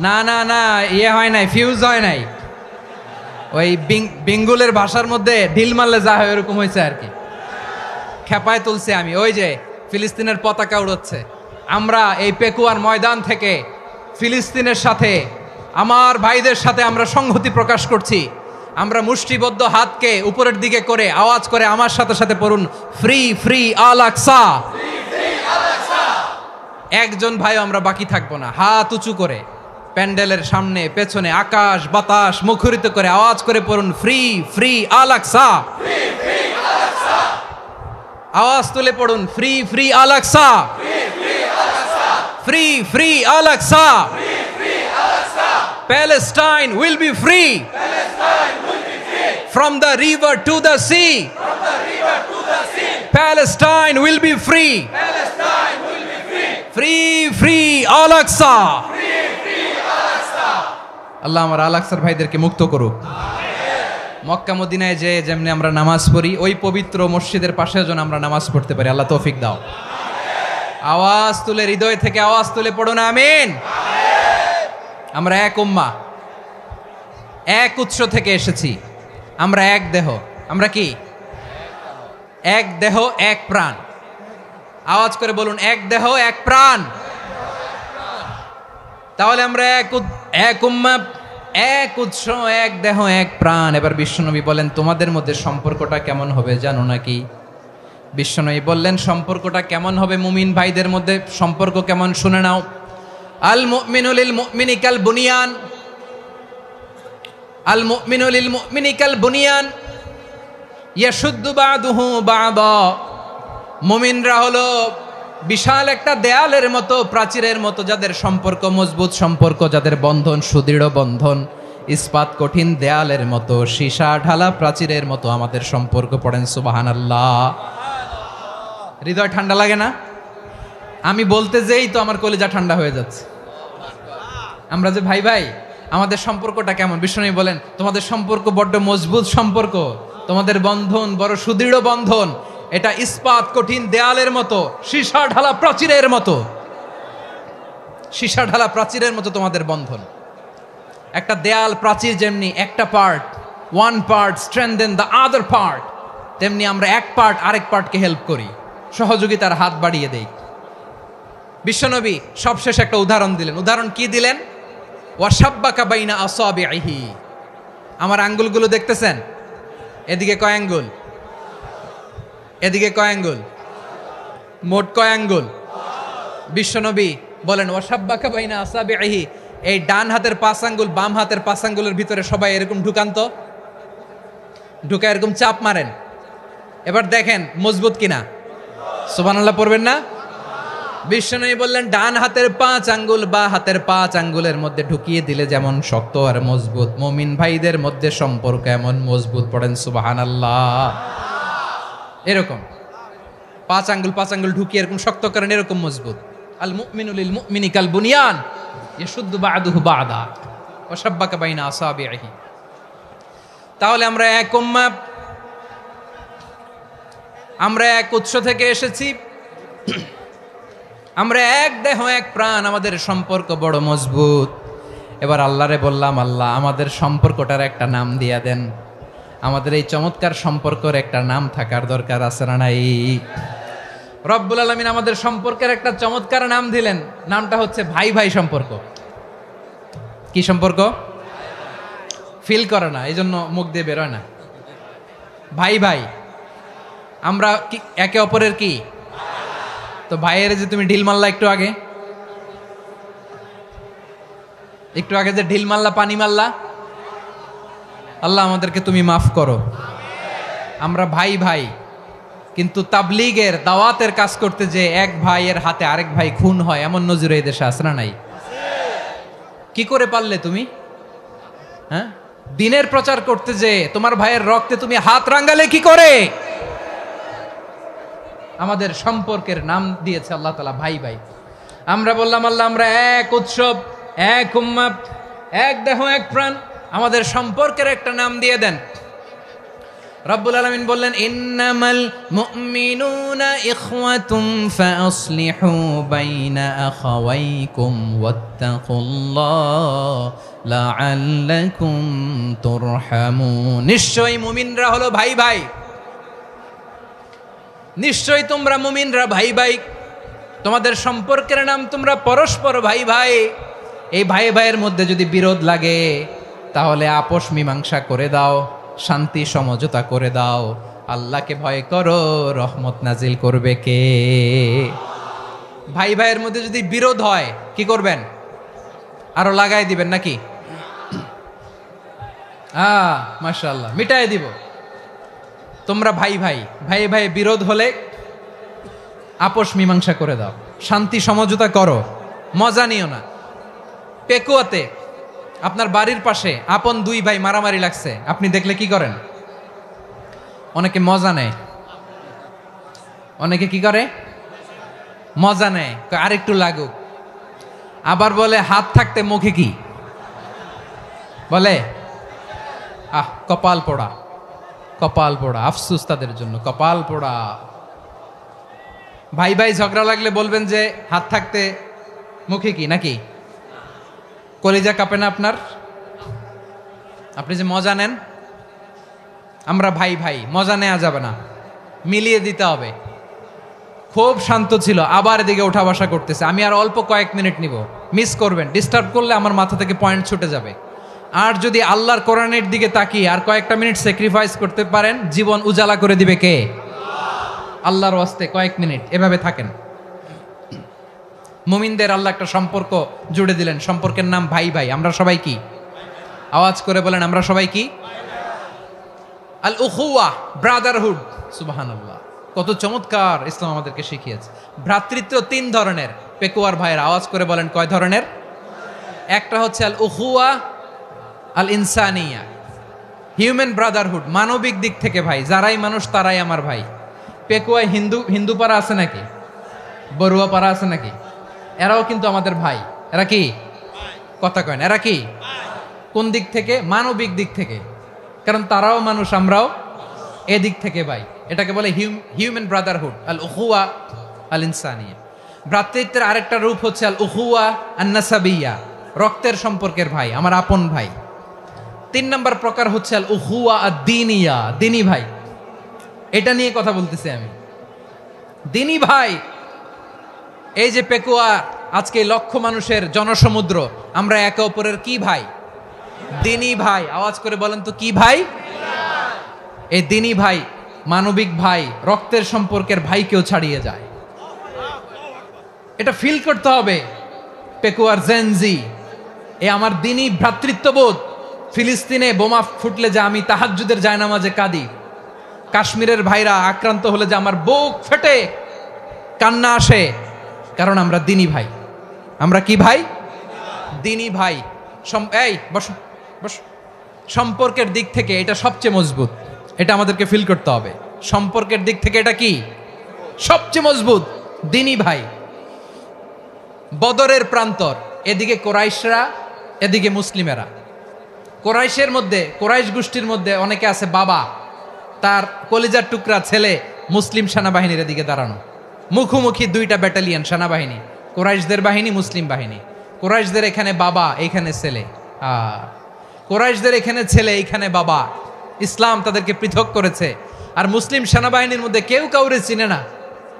না না না, ইয়ে হয় নাই, ফিউজ হয় নাই। ওই বেঙ্গলের ভাষার মধ্যে ঢিল মারলে যা হয় ওরকম হয়েছে আর কি। খেপায় তুলছে আমি। ওই যে ফিলিস্তিনের পতাকা উড়াচ্ছে, আমরা এই পেকুয়ার ময়দান থেকে ফিলিস্তিনের সাথে, আমার ভাইদের সাথে আমরা সংহতি প্রকাশ করছি। আমরা মুষ্টিবদ্ধ হাতকে উপরের দিকে করে আওয়াজ করে আমার সাথে সাথে পড়ুন, ফ্রি ফ্রি আল আকসা। একজন ভাই আমরা বাকি থাকবো না। হাত উঁচু করে প্যান্ডেলের সামনে পেছনে আকাশ বাতাস মুখরিত করে আওয়াজ করে পড়ুন, ফ্রি ফ্রি আল আকসা। আওয়াজ তুলে পড়ুন, free free Al Aqsa, free free Al Aqsa. Palestine will be free from the river to the sea. Palestine will be free. Free free Al Aqsa. আল্লাহ আমার আল আকসার ভাইদেরকে মুক্ত করুক। মক্কা মদিনায় যে যেমনি আমরা নামাজ পড়ি, ওই পবিত্র মসজিদের পাশেও যেন আমরা নামাজ পড়তে পারি। আল্লাহ তৌফিক দাও। আওয়াজ তুলে, হৃদয় থেকে আওয়াজ তুলে পড়ুন আমিন। আমরা এক উম্মাহ, এক উৎস থেকে এসেছি, আমরা এক দেহ। আমরা কি? এক দেহ এক প্রাণ। আওয়াজ করে বলুন, এক দেহ এক প্রাণ। তাহলে আমরা এক উম্মাহ, এক উৎস, এক দেহ এক প্রাণ। এবার বিশ্বনবী বলেন, তোমাদের মধ্যে সম্পর্কটা কেমন হবে জানো নাকি? বিশ্বনবী বললেন, সম্পর্কটা কেমন হবে মুমিন ভাইদের মধ্যে, সম্পর্ক কেমন শুনে নাও। আল মুমিনু লিল মুমিনি কাল বুনিয়ান, আল মুমিনু লিল মুমিনি কাল বুনিয়ান ইয়াশুদ্দু বাদুহু বাদা। মুমিনরা হলো বিশাল একটা দেয়ালের মতো, প্রাচীরের মতো, যাদের সম্পর্ক মজবুত সম্পর্ক, যাদের বন্ধন সুদৃঢ় বন্ধন, ইস্পাত কঠিন দেয়ালের মতো, সীসা ঢালা প্রাচীরের মতো আমাদের সম্পর্ক। পড়েন সুবহানাল্লাহ। হৃদয় ঠান্ডা লাগে না? আমি বলতে যেই তো আমার কলিজা ঠান্ডা হয়ে যাচ্ছে। আমরা যে ভাই ভাই, আমাদের সম্পর্কটা কেমন? বিষ্ণু বলেন, তোমাদের সম্পর্ক বড্ড মজবুত সম্পর্ক, তোমাদের বন্ধন বড় সুদৃঢ় বন্ধন, এটা ইস্পাত কঠিন দেয়ালের মতো, সীসা ঢালা প্রাচীরের মতো, সীসা ঢালা প্রাচীরের মতো তোমাদের বন্ধন। একটা দেয়াল প্রাচীর যেমনি একটা part, one part strengthen the other part, তেমনি আমরা এক পার্ট আরেক পার্টকে হেল্প করি, সহযোগিতার হাত বাড়িয়ে দেই। বিশ্বনবী সবশেষ একটা উদাহরণ দিলেন। উদাহরণ কি দিলেন? ওয়াশাব্বাকা বাইনা আসাবিহি। আমার আঙ্গুলগুলো দেখতেছেন? এদিকে কয় আঙ্গুল, এদিকে কয় আঙ্গুল, মোট কয় আঙ্গুল? বিশ্বনবী বলেন, ওয়াশাব্বাকা বাইনা আসাবিহি, এই ডান হাতের 5 আঙ্গুল বাম হাতের 5 আঙ্গুলের ভিতরে সবাই এরকম ঢুকান তো, ঢুকা এরকম চাপ মারেন। এবার দেখেন মজবুত কিনা। সুবহানাল্লাহ পড়বেন না? বিশ্বনবী বললেন, ডান হাতের 5 আঙ্গুল বা হাতের 5 আঙ্গুলের মধ্যে ঢুকিয়ে দিলে যেমন শক্ত আর মজবুত, মুমিন ভাইদের মধ্যে সম্পর্ক এমন মজবুত। পড়েন সুবহানাল্লাহ। এরকম 5 আঙ্গুল ঢুকিয়ে এরকম শক্ত করেন, এরকম মজবুত। আল মুমিনু লিল মুমিনি কাল বুনিয়ান ইয়াশুদ্দু বাদুহু বাদা ওয়া শাব্বাকা বাইনা আসাবিহি। তাহলে আমরা এক উম্মাহ, আমরা এক উৎস থেকে এসেছি, আমরা এক দেহ এক প্রাণ, আমাদের সম্পর্ক বড় মজবুত। এবার আল্লাহরে বললাম, আল্লাহ আমাদের সম্পর্কটার একটা নাম দিয়া দেন। আমাদের এই চমৎকার সম্পর্কের একটা নাম থাকার দরকার আছে না নাই? রব্বুল আলামিন আমাদের সম্পর্কের একটা চমৎকার নাম দিলেন। নামটা হচ্ছে ভাই ভাই সম্পর্ক। কি সম্পর্ক? ফিল করে না, এই জন্য মুখ দিয়ে বেরোয় না। ভাই ভাই, আমরা কি একে অপরের কি? তো ভাইয়ের যে তুমি ঢিল মারলা একটু আগে, একটু আগে যে ঢিল মারলা, পানি মারলা, আল্লাহ আমাদেরকে তুমি মাফ করো। আমরা ভাই ভাই, কিন্তু তাবলীগের দাওয়াতের কাজ করতে যে এক ভাইয়ের হাতে আরেক ভাই খুন হয়, এমন নজির এই দেশে আছে না নাই? কি করে পারলে তুমি? হ্যাঁ, দিনের প্রচার করতে যে তোমার ভাইয়ের রক্তে তুমি হাত রাঙ্গালে কি করে? আমাদের সম্পর্কের নাম দিয়েছে আল্লাহ তাআলা ভাই ভাই। আমরা বললাম, আল্লাহ আমরা এক উৎসব, এক উম্মাহ, এক দেহ এক প্রাণ, আমাদের সম্পর্কের একটা নাম দিয়ে দেন। রব্বুল আলামিন বললেন, ইন্নামাল মুমিনুনা ইখওয়াতুন ফাসলিহু বাইনা আখাওয়াইকুম ওয়াত্তাকুল্লাহ লাআল্লাকুম তুরহামুন। নিশ্চয়ই মুমিনরা হলো ভাই ভাই, নিশ্চয়ই তোমরা মুমিনরা ভাই ভাই, তোমাদের সম্পর্কের নাম তোমরা পরস্পর ভাই ভাই। এই ভাই ভাইয়ের মধ্যে যদি বিরোধ লাগে তাহলে আপোষ মীমাংসা করে দাও, শান্তি সমঝোতা করে দাও। আল্লাহকে ভয় করো, রহমত নাজিল করবে কে? ভাই ভাইয়ের মধ্যে যদি বিরোধ হয় কি করবেন? আরো লাগাই দিবেন নাকি? মাশাআল্লাহ, মিটাই দিব। তোমরা ভাই ভাই, ভাই ভাই বিরোধ হলে আপোষ মীমাংসা করে দাও, শান্তি সমঝোতা করো, মজা নিও না। পেকুয়াতে আপনার বাড়ির পাশে আপন 2 ভাই মারামারি লাগছে, আপনি দেখলে কি করেন? অনেকে মজা নেয়। অনেকে কি করে? মজা নেয়, আরেকটু লাগুক। আবার বলে হাত থাকতে মুখে কি বলে? কপাল পোড়া, কপাল পোড়া। আফসোস তাদের জন্য, কপাল পোড়া। ভাই ভাই ঝগড়া লাগলে বলবেন যে হাত থাকতে মুখে কি, নাকি? কলিজা কাঁপে না আপনার? আপনি যে মজা নেন। আমরা ভাই ভাই, মজা নেওয়া যাবে না, মিলিয়ে দিতে হবে। খুব শান্ত ছিল, আবার এদিকে ওঠা বসা করতেছে। আমি আর অল্প কয়েক মিনিট নিব, মিস করবেন, ডিস্টার্ব করলে আমার মাথা থেকে পয়েন্ট ছুটে যাবে। আর যদি আল্লাহর কোরআনের দিকে তাকিয়ে আর কয়েকটা মিনিট স্যাক্রিফাইস করতে পারেন, জীবন উজালা করে দিবে কে? আল্লাহর ওয়াস্তে কয়েক মিনিট এভাবে থাকেন। মুমিনদের আল্লাহ একটা সম্পর্ক জুড়ে দিলেন, সম্পর্কের নাম ভাই ভাই। আমরা সবাই কি? আওয়াজ করে বলেন, আমরা সবাই কি? আল উখুয়া, ব্রাদারহুড। সুবহানাল্লাহ, কত চমৎকার ইসলাম আমাদেরকে শিখিয়েছে। ভ্রাতৃত্ব তিন ধরনের। পেকুয়ার ভাইয়ের আওয়াজ করে বলেন, কয় ধরনের? একটা হচ্ছে আল উখুয়া আল ইনসানিয়া, হিউম্যান ব্রাদারহুড, মানবিক দিক থেকে ভাই, যারাই মানুষ তারাই আমার ভাই। পেকুয়ায় হিন্দু পাড়া আছে নাকি? বড়ুয়া পাড়া আছে নাকি? এরাও কিন্তু আমাদের ভাই। এরা কি? কথা কয় না, এরা কি? কোন দিক থেকে? মানবিক দিক থেকে, কারণ তারাও মানুষ, আমরাও এদিক থেকে ভাই। এটাকে বলে হিউম্যান ব্রাদারহুড, আল উখুয়া আল ইনসানিয়া। ভ্রাতৃত্বের আরেকটা রূপ হচ্ছে আল উখুয়া আন নাসাবিয়া, রক্তের সম্পর্কের ভাই, আমার আপন ভাই। তিন নম্বর প্রকার হচ্ছে আল উখুয়া আদ দ্বীনিয়া, দ্বীনি ভাই। এটা নিয়ে কথা বলতেছি আমি, দ্বীনি ভাই। এই যে পেকুয়া, আজকে লক্ষ মানুষের জনসমুদ্র, আমরা একে অপরের কি ভাই? দ্বীনি ভাই। আওয়াজ করে বলেন তো, কি ভাই? এই দ্বীনি ভাই, মানবিক ভাই, রক্তের সম্পর্কের ভাইকেও ছাড়িয়ে যায়। এটা ফিল করতে হবে। পেকুয়ার জেনজি, এ আমার দ্বীনি ভ্রাতৃত্ববোধ। ফিলিস্তিনে বোমা ফুটলে যে আমি তাহাজ্জুদের জায়নামাজে কাঁদি, কাশ্মীরের ভাইরা আক্রান্ত হলে যে আমার বুক ফেটে কান্না আসে, কারণ আমরা দ্বীনি ভাই। আমরা কি ভাই? দ্বীনি ভাই। এই বসো বসো। সম্পর্কের দিক থেকে এটা সবচেয়ে মজবুত, এটা আমাদেরকে ফিল করতে হবে। সম্পর্কের দিক থেকে এটা কি? সবচেয়ে মজবুত, দ্বীনি ভাই। বদরের প্রান্তর, এদিকে কোরাইশরা, এদিকে মুসলিমেরা। কোরাইশের মধ্যে, কোরাইশ গোষ্ঠীর মধ্যে অনেকে আছে বাবা, তার কলিজার টুকরা ছেলে মুসলিম সেনাবাহিনীর এদিকে দাঁড়ানো, মুখোমুখি দুইটা ব্যাটালিয়ন সেনাবাহিনী, কোরাইশদের বাহিনী, মুসলিম বাহিনী। কোরাইশদের এখানে বাবা, এইখানে ছেলে। কোরাইশদের এখানে ছেলে, এইখানে বাবা। ইসলাম তাদেরকে পৃথক করেছে। আর মুসলিম সেনাবাহিনীর মধ্যে কেউ কাউরে চিনে না,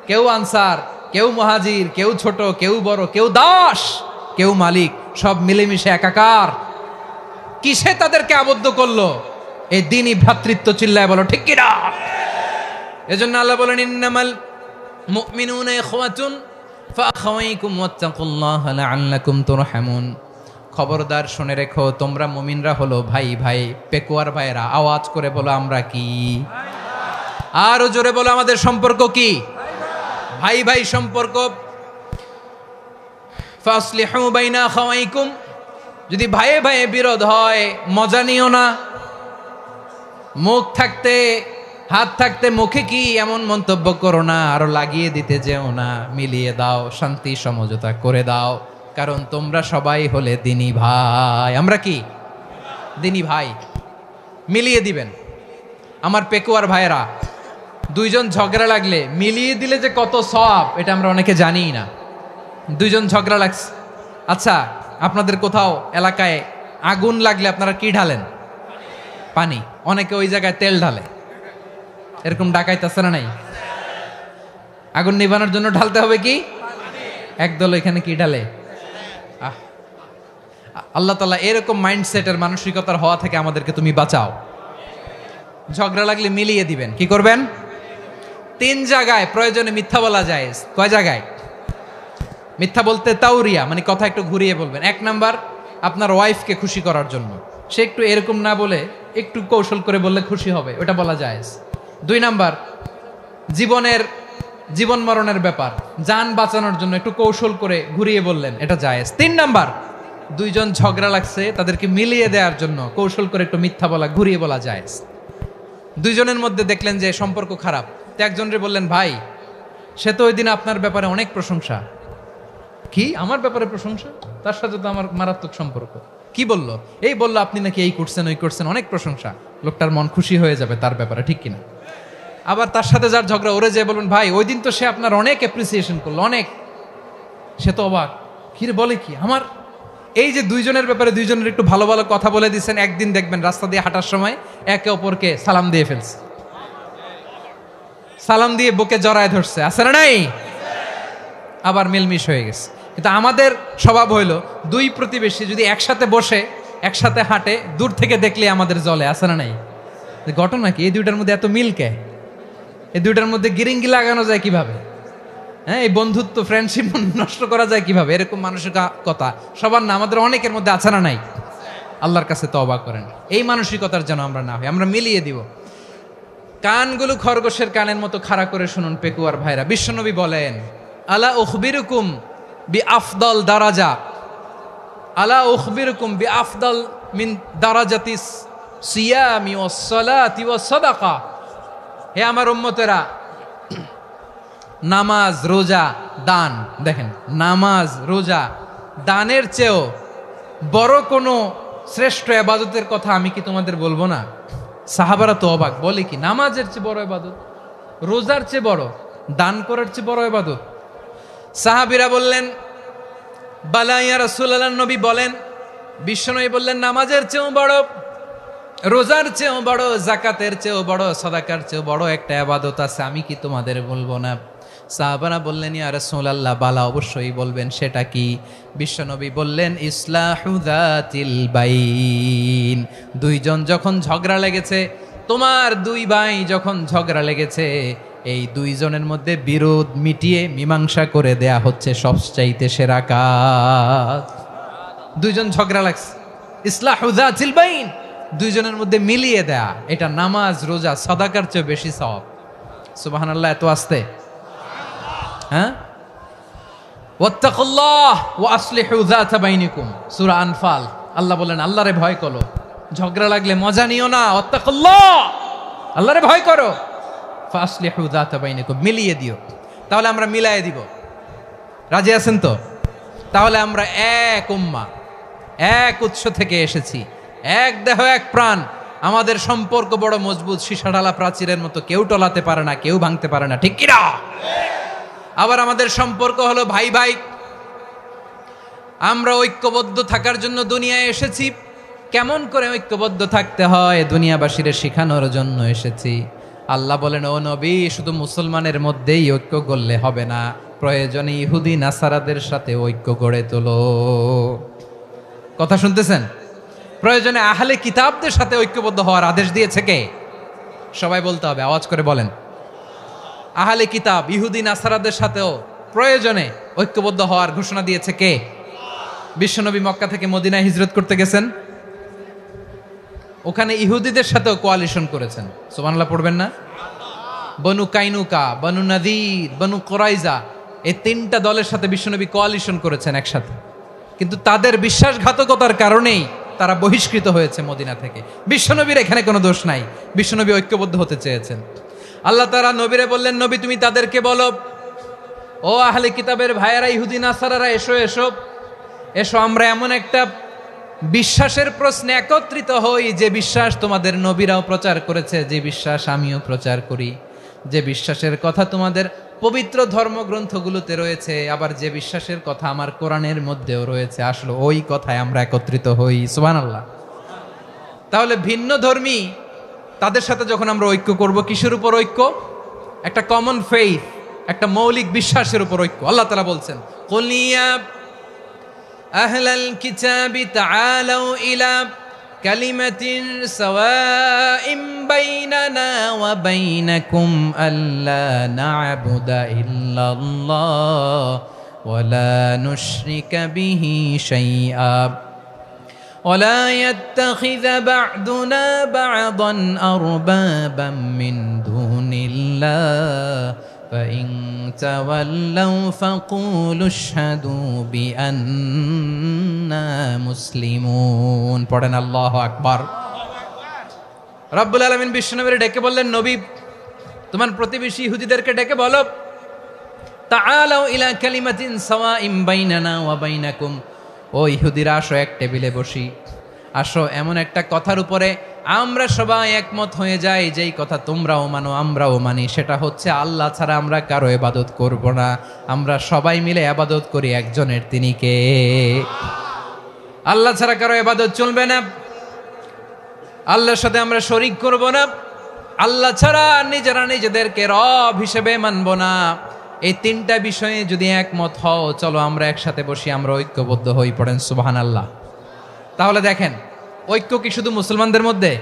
কেউ আনসার, কেউ মুহাজির, কেউ ছোট, কেউ বড়, কেউ দাস, কেউ মালিক, সব মিলেমিশে একাকার। কিসে তাদেরকে আবদ্ধ করলো? এই দ্বীনি ভ্রাতৃত্ব। চিল্লায় বলো ঠিক কিনা? এজন্য আল্লাহ বলেন, ইন্নামাল মুমিনুনা ইখওয়াতুন ফাআখাওয়াইকুম ওয়াত্তাকুল্লাহা লাআল্লাকুম তুরহামুন। খবরদার শুনে রেখো, তোমরা মুমিনরা হলো ভাই ভাই। পেকুয়ার ভাইরা আওয়াজ করে বলো, আমরা কি? আরো জোরে বলো, আমাদের সম্পর্ক কি? ভাই ভাই সম্পর্ক। ফাসলিহু বাইনা আখাওয়াইকুম, যদি ভাইয়ে ভাইয়ে বিরোধ হয় মজা নিও না। মুখ থাকতে, হাত থাকতে মুখে কি এমন মন্তব্য করো না, আরো লাগিয়ে দিতে যেও না। মিলিয়ে দাও, শান্তি সমঝোতা করে দাও, কারণ তোমরা সবাই হলে দ্বীনি ভাই। আমরা কি? দ্বীনি ভাই। মিলিয়ে দিবেন। আমার পেকুয়ার ভাইয়েরা, দুইজন ঝগড়া লাগলে মিলিয়ে দিলে যে কত সওয়াব, এটা আমরা অনেকে জানিই না। দুইজন ঝগড়া লাগছে, আচ্ছা আপনাদের কোথাও এলাকায় আগুন লাগলে আপনারা কি ঢালেন? পানি। অনেকে ওই জায়গায় তেল ঢালে, এরকম ডাকাইতে আছে না নাই? আগুন নিভানোর জন্য ঢালতে হবে কি? একদল এখানে কি ঢালে? আল্লাহ তাআলা এরকম মাইন্ডসেটের, মানসিকতার হওয়া থেকে আমাদেরকে তুমি বাঁচাও। ঝগড়া লাগলে মিলিয়ে দিবেন। কি করবেন? তিন জায়গায় প্রয়োজনে মিথ্যা বলা যায়। কয় জায়গায় মিথ্যা বলতে? তাওরিয়া, মানে কথা একটু ঘুরিয়ে বলবেন। এক নাম্বার, আপনার ওয়াইফকে খুশি করার জন্য, সে একটু এরকম না বলে একটু কৌশল করে বললে খুশি হবে, ওটা বলা যায়। দুই নাম্বার, জীবন মরণের ব্যাপার, জান বাঁচানোর জন্য একটু কৌশল করে ঘুরিয়ে বললেন, এটা জায়েজ। তিন নাম্বার, দুইজন ঝগড়া লাগছে তাদেরকে মিলিয়ে দেওয়ার জন্য কৌশল করে একটু মিথ্যা বলা, ঘুরিয়ে বলা জায়েজ। দুইজনের মধ্যে দেখলেন যে সম্পর্ক খারাপ, তো একজনরে বললেন, ভাই সে তো ওই দিন আপনার ব্যাপারে অনেক প্রশংসা। কি আমার ব্যাপারে প্রশংসা? তার সাথে তো আমার মারাত্মক সম্পর্ক। কি বললো? এই বললো আপনি নাকি এই করছেন ওই করছেন, অনেক প্রশংসা। লোকটার মন খুশি হয়ে যাবে তার ব্যাপারে, ঠিক কিনা? আবার তার সাথে যার ঝগড়া, ওরে যে বলবেন, ভাই ওই দিন তো সে আপনার অনেক অ্যাপ্রিসিয়েশন করলো, অনেক। সে তো অবাক, কি রে বলে কি আমার? এই যে দুইজনের ব্যাপারে দুইজনের একটু ভালো ভালো কথা বলে দিচ্ছেন, একদিন দেখবেন রাস্তা দিয়ে হাঁটার সময় একে অপরকে সালাম দিয়ে ফেলছে। সালাম দিয়ে বুকে জড়ায় ধরছে, আছে না নাই? আবার মিলমিশ হয়ে গেছে। কিন্তু আমাদের স্বভাব হইল দুই প্রতিবেশী যদি একসাথে বসে একসাথে হাঁটে, দূর থেকে দেখলে আমাদের জলে, আছে না নাই? ঘটনা কি, এই দুইটার মধ্যে এত মিল কে? এই দুইটার মধ্যে গিরিঙ্গি লাগানো যায় কিভাবে? হ্যাঁ, এই বন্ধুত্ব ফ্রেন্ডশিপ নষ্ট করা যায় কিভাবে? এরকম মানসিকতা সবার না, আমাদের অনেকের মধ্যে আছে না নাই? আল্লাহর কাছে তওবা করেন এই মানসিকতার যেন আমরা না হই, আমরা মিলিয়ে দিব। কানগুলো খরগোশের কানের মতো খাড়া করে শুনুন পেকুয়ার ভাইরা, বিশ্বনবী বলেন, আলা উখবিরুকুম বি আফদল দারাজা, আলা উখবিরুকুম বি আফদল মিন দারাজাতিস সিয়ামি ওয়াস সালাতি ওয়াস সাদাকা। হে আমার উম্মতেরা, নামাজ, রোজা, দান, দেখেন নামাজ, রোজা, দানের চেয়েও বড় কোনো শ্রেষ্ঠ ইবাদতের কথা আমি কি তোমাদের বলবো না? সাহাবারা তো অবাক, বলে কি নামাজের চেয়ে বড় ইবাদত, রোজার চেয়ে বড়, দান করার চেয়ে বড় ইবাদত? সাহাবীরা বললেন, বালা ইয়া রাসূলুল্লাহ, নবী বলেন, বিশ্বনবী বললেন, নামাজের চেয়েও বড়, রোজার চেয়েও বড়, যাকাতের চেয়েও বড়, সাদাকার চেয়েও বড় একটা ইবাদত আছে, আমি কি তোমাদের বলবো না? সাহাবারা বললেন, ইয়া রাসূলুল্লাহ, বালা, অবশ্যই বলবেন, সেটা কি? বিশ্বনবী বললেন, ইসলাহু যাতিল বাইন। দুইজন যখন ঝগড়া লেগেছে, তোমার দুই ভাই যখন ঝগড়া লেগেছে, এই দুইজনের মধ্যে বিরোধ মিটিয়ে মীমাংসা করে দেয়া হচ্ছে সবচাইতে সেরা কাজ। দুইজন ঝগড়া লাগছে, ইসলাহু যাতিল বাইন, দুইজনের মধ্যে মিলিয়ে দেয়া, এটা নামাজ, রোজা, সাদাকার চেয়ে বেশি সওয়াব। সুবহানাল্লাহ, এত আস্তে, হ্যাঁ? ওয়াত্তাকুল্লাহ ওয়া আসলিহু যাতা বাইনিকুম, সূরা আনফাল। আল্লাহ বলেন, আল্লাহরে ভয় করো, ঝগড়া লাগলে মজা নিও না, ওয়াত্তাকুল্লাহ, আল্লাহরে ভয় করো, ফাসলিহু যাতা বাইনিকুম, মিলিয়ে দিও। তাহলে আমরা মিলায়ে দিব, রাজি আছেন তো? তাহলে আমরা এক উম্মাহ, এক উৎস থেকে এসেছি, এক দেহ এক প্রাণ, আমাদের সম্পর্ক বড় মজবুত, সীসাঢালা প্রাচীরের মতো, কেউ টলাতে পারে না, কেউ ভাঙতে পারে না, ঠিক কিনা? আবার আমাদের সম্পর্ক হলো ভাই ভাই, আমরা ঐক্যবদ্ধ থাকার জন্য দুনিয়ায় এসেছি। কেমন করে ঐক্যবদ্ধ থাকতে হয় দুনিয়াবাসীর শেখানোর জন্য এসেছি। আল্লাহ বলেন, ও নবী, শুধু মুসলমানের মধ্যেই ঐক্য করলে হবে না, প্রয়োজনে ইহুদি নাসারাদের সাথে ঐক্য গড়ে তোলো। কথা শুনতেছেন? প্রয়োজনে আহলে কিতাবদের সাথে ঐক্যবদ্ধ হওয়ার আদেশ দিয়েছে কে? সবাই বলতে হবে, আওয়াজ করে বলেন। আহলে কিতাব, ইহুদি নাসারাদের সাথেও প্রয়োজনে ঐক্যবদ্ধ হওয়ার ঘোষণা দিয়েছে কে? বিশ্বনবী মক্কা থেকে মদিনায় হিজরত করতে গেছেন, ওখানে ইহুদিদের সাথেও কোয়ালিশন করেছেন। সুবহানাল্লাহ পড়বেন না? বনু কাইনুকা, বনু নাদির, বনু কুরাইজা, এই তিনটা দলের সাথে বিশ্বনবী কোয়ালিশন করেছেন একসাথে। কিন্তু তাদের বিশ্বাসঘাতকতার কারণেই তারা বহিষ্কৃত হয়েছে মদিনা থেকে। বিশ্বনবীর এখানে কোনো দোষ নাই, বিশ্বনবী ঐক্যবদ্ধ হতে চেয়েছেন। আল্লাহ তাআলা নবীরে বললেন, নবী তুমি তাদেরকে বলো, ও আহলে কিতাবের ভাইয়েরা, ইহুদি নাসারারা, এসো এসো এসো, আমরা এমন একটা বিশ্বাসের প্রশ্নে একত্রিত হই, যে বিশ্বাস তোমাদের নবীরাও প্রচার করেছে, যে বিশ্বাস আমিও প্রচার করি, যে বিশ্বাসের কথা তোমাদের পবিত্র ধর্মগ্রন্থগুলোতে রয়েছে, আবার যে বিশ্বাসের কথা আমার কোরআনের মধ্যেও রয়েছে, আসলে ওই কথায় আমরা একত্রিত হই। সুবহানাল্লাহ। তাহলে ভিন্ন ধর্মী তাদের সাথে যখন আমরা ঐক্য করব, কিসের উপর ঐক্য? একটা কমন ফেইথ, একটা মৌলিক বিশ্বাসের উপর ঐক্য। আল্লাহ তাআলা বলছেন, কুল ইয়া আহলাল কিতাবি তাআলাউ ইলা কালিমাতিন সাওয়াইম বাইনানা ওয়া বাইনাকুম আল্লা না'বুদা ইল্লাল্লাহ ওয়া লা নুশরিকা বিহি শাইআ ولا يتخذ بعضنا بعضا أربابا من دون الله فإن تولوا فقولوا اشهدوا بأننا مسلمون। পড়েন আল্লাহু আকবার। রব্বুল আলামিন বিশ্বনবীর ডেকে বললেন, নবী তোমার প্রতিবেশী ইহুদিদেরকে ডেকে বলো, তাআলাউ ইলা কালিমাতিন সাওয়াইম বাইনানা ওয়া বাইনাকুম, ও ইহুদিরা, আসো এক টেবিলে বসি, আসো এমন একটা কথার উপরে আমরা সবাই একমত হয়ে যাই, যেই কথা তোমরাও মানো আমরাও মানি, সেটা হচ্ছে আল্লাহ ছাড়া আমরা কারো ইবাদত করব না, আমরা সবাই মিলে ইবাদত করি একজনের, তিনি কে? আল্লাহ ছাড়া কারো ইবাদত চলবে না, আল্লাহর সাথে আমরা শরীক করব না, আল্লাহ ছাড়া নিজেরা নিজেদেরকে রব হিসেবে মানব না। এই তিনটা বিষয়ে যদি একমত হও, চলো আমরা একসাথে বসি, আমরা ঐক্যবদ্ধ হই। পড়েন সুবহানাল্লাহ। তাহলে দেখেন, ঐক্য কি শুধু মুসলমানদের মধ্যে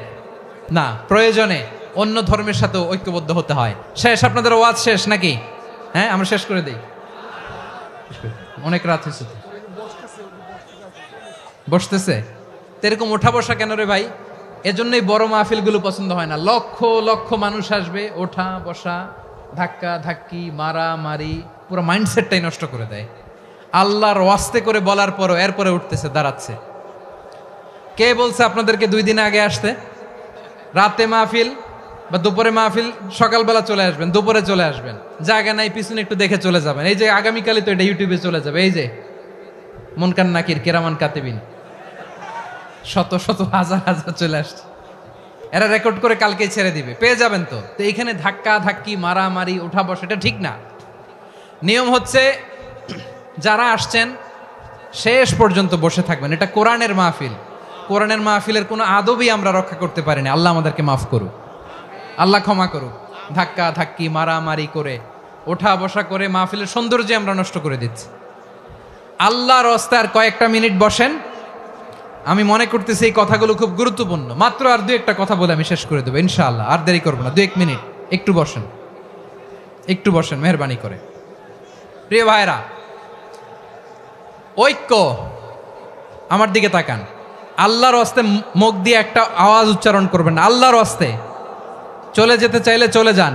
না, প্রয়োজনে অন্য ধর্মের সাথেও ঐক্যবদ্ধ হতে হয়। শেষ, আপনাদের ওয়াজ শেষ নাকি? হ্যাঁ, আমরা শেষ করে দিই, অনেক রাত হয়েছে। বসতেছে তো এরকম ওঠা বসা কেন রে ভাই? এজন্যই বড় মাহফিলগুলো পছন্দ হয় না। লক্ষ লক্ষ মানুষ আসবে, ওঠা বসা, ধাক্কা ধাক্কি, মারা মারি, পুরো মাইন্ডসেটটাই নষ্ট করে দেয়। আল্লাহর ওয়াস্তে করে বলার পরও এরপরে উঠতেছে, দাঁড়াচ্ছে। কে বলছে আপনাদেরকে 2 দিন আগে আসতে? রাতে মাহফিল বা দুপুরে মাহফিল, সকালবেলা চলে আসবেন, দুপুরে চলে আসবেন, জায়গা নাই পিছনে একটু দেখে চলে যাবেন। এই যে আগামীকালই তো এটা ইউটিউবে চলে যাবে। এই যে মুনকার নাকির কিরামান কাতিবিন, শত শত হাজার হাজার চলে আসছে, এরা রেকর্ড করে কালকেই ছেড়ে দিবে, পেয়ে যাবেন। তো এইখানে ধাক্কা ধাক্কি, মারামারি, ওঠা বসা, এটা ঠিক না। নিয়ম হচ্ছে যারা আসছেন শেষ পর্যন্ত বসে থাকবেন। এটা কোরআনের মাহফিল। কোরআনের মাহফিলের কোনো আদবই আমরা রক্ষা করতে পারিনি। আল্লাহ আমাদেরকে মাফ করুক, আল্লাহ ক্ষমা করুক। ধাক্কা ধাক্কি, মারামারি করে, ওঠা বসা করে মাহফিলের সৌন্দর্য আমরা নষ্ট করে দিচ্ছি। আল্লাহর রাস্তায় আর কয়েকটা মিনিট বসেন। আমি মনে করতেছি এই কথাগুলো খুব গুরুত্বপূর্ণ। মাত্র আর 2-1টা কথা বলে আমি শেষ করে দেবো ইনশাআল্লাহ। আর দেরি করবো না, 2-1 মিনিট একটু বসেন, একটু বসেন মেহরবানি করে। প্রিয় ভাইরা, ঐক্য, আমার দিকে তাকান। আল্লাহর ওয়াস্তে মুখ দিয়ে একটা আওয়াজ উচ্চারণ করবেন না। আল্লাহর ওয়াস্তে চলে যেতে চাইলে চলে যান।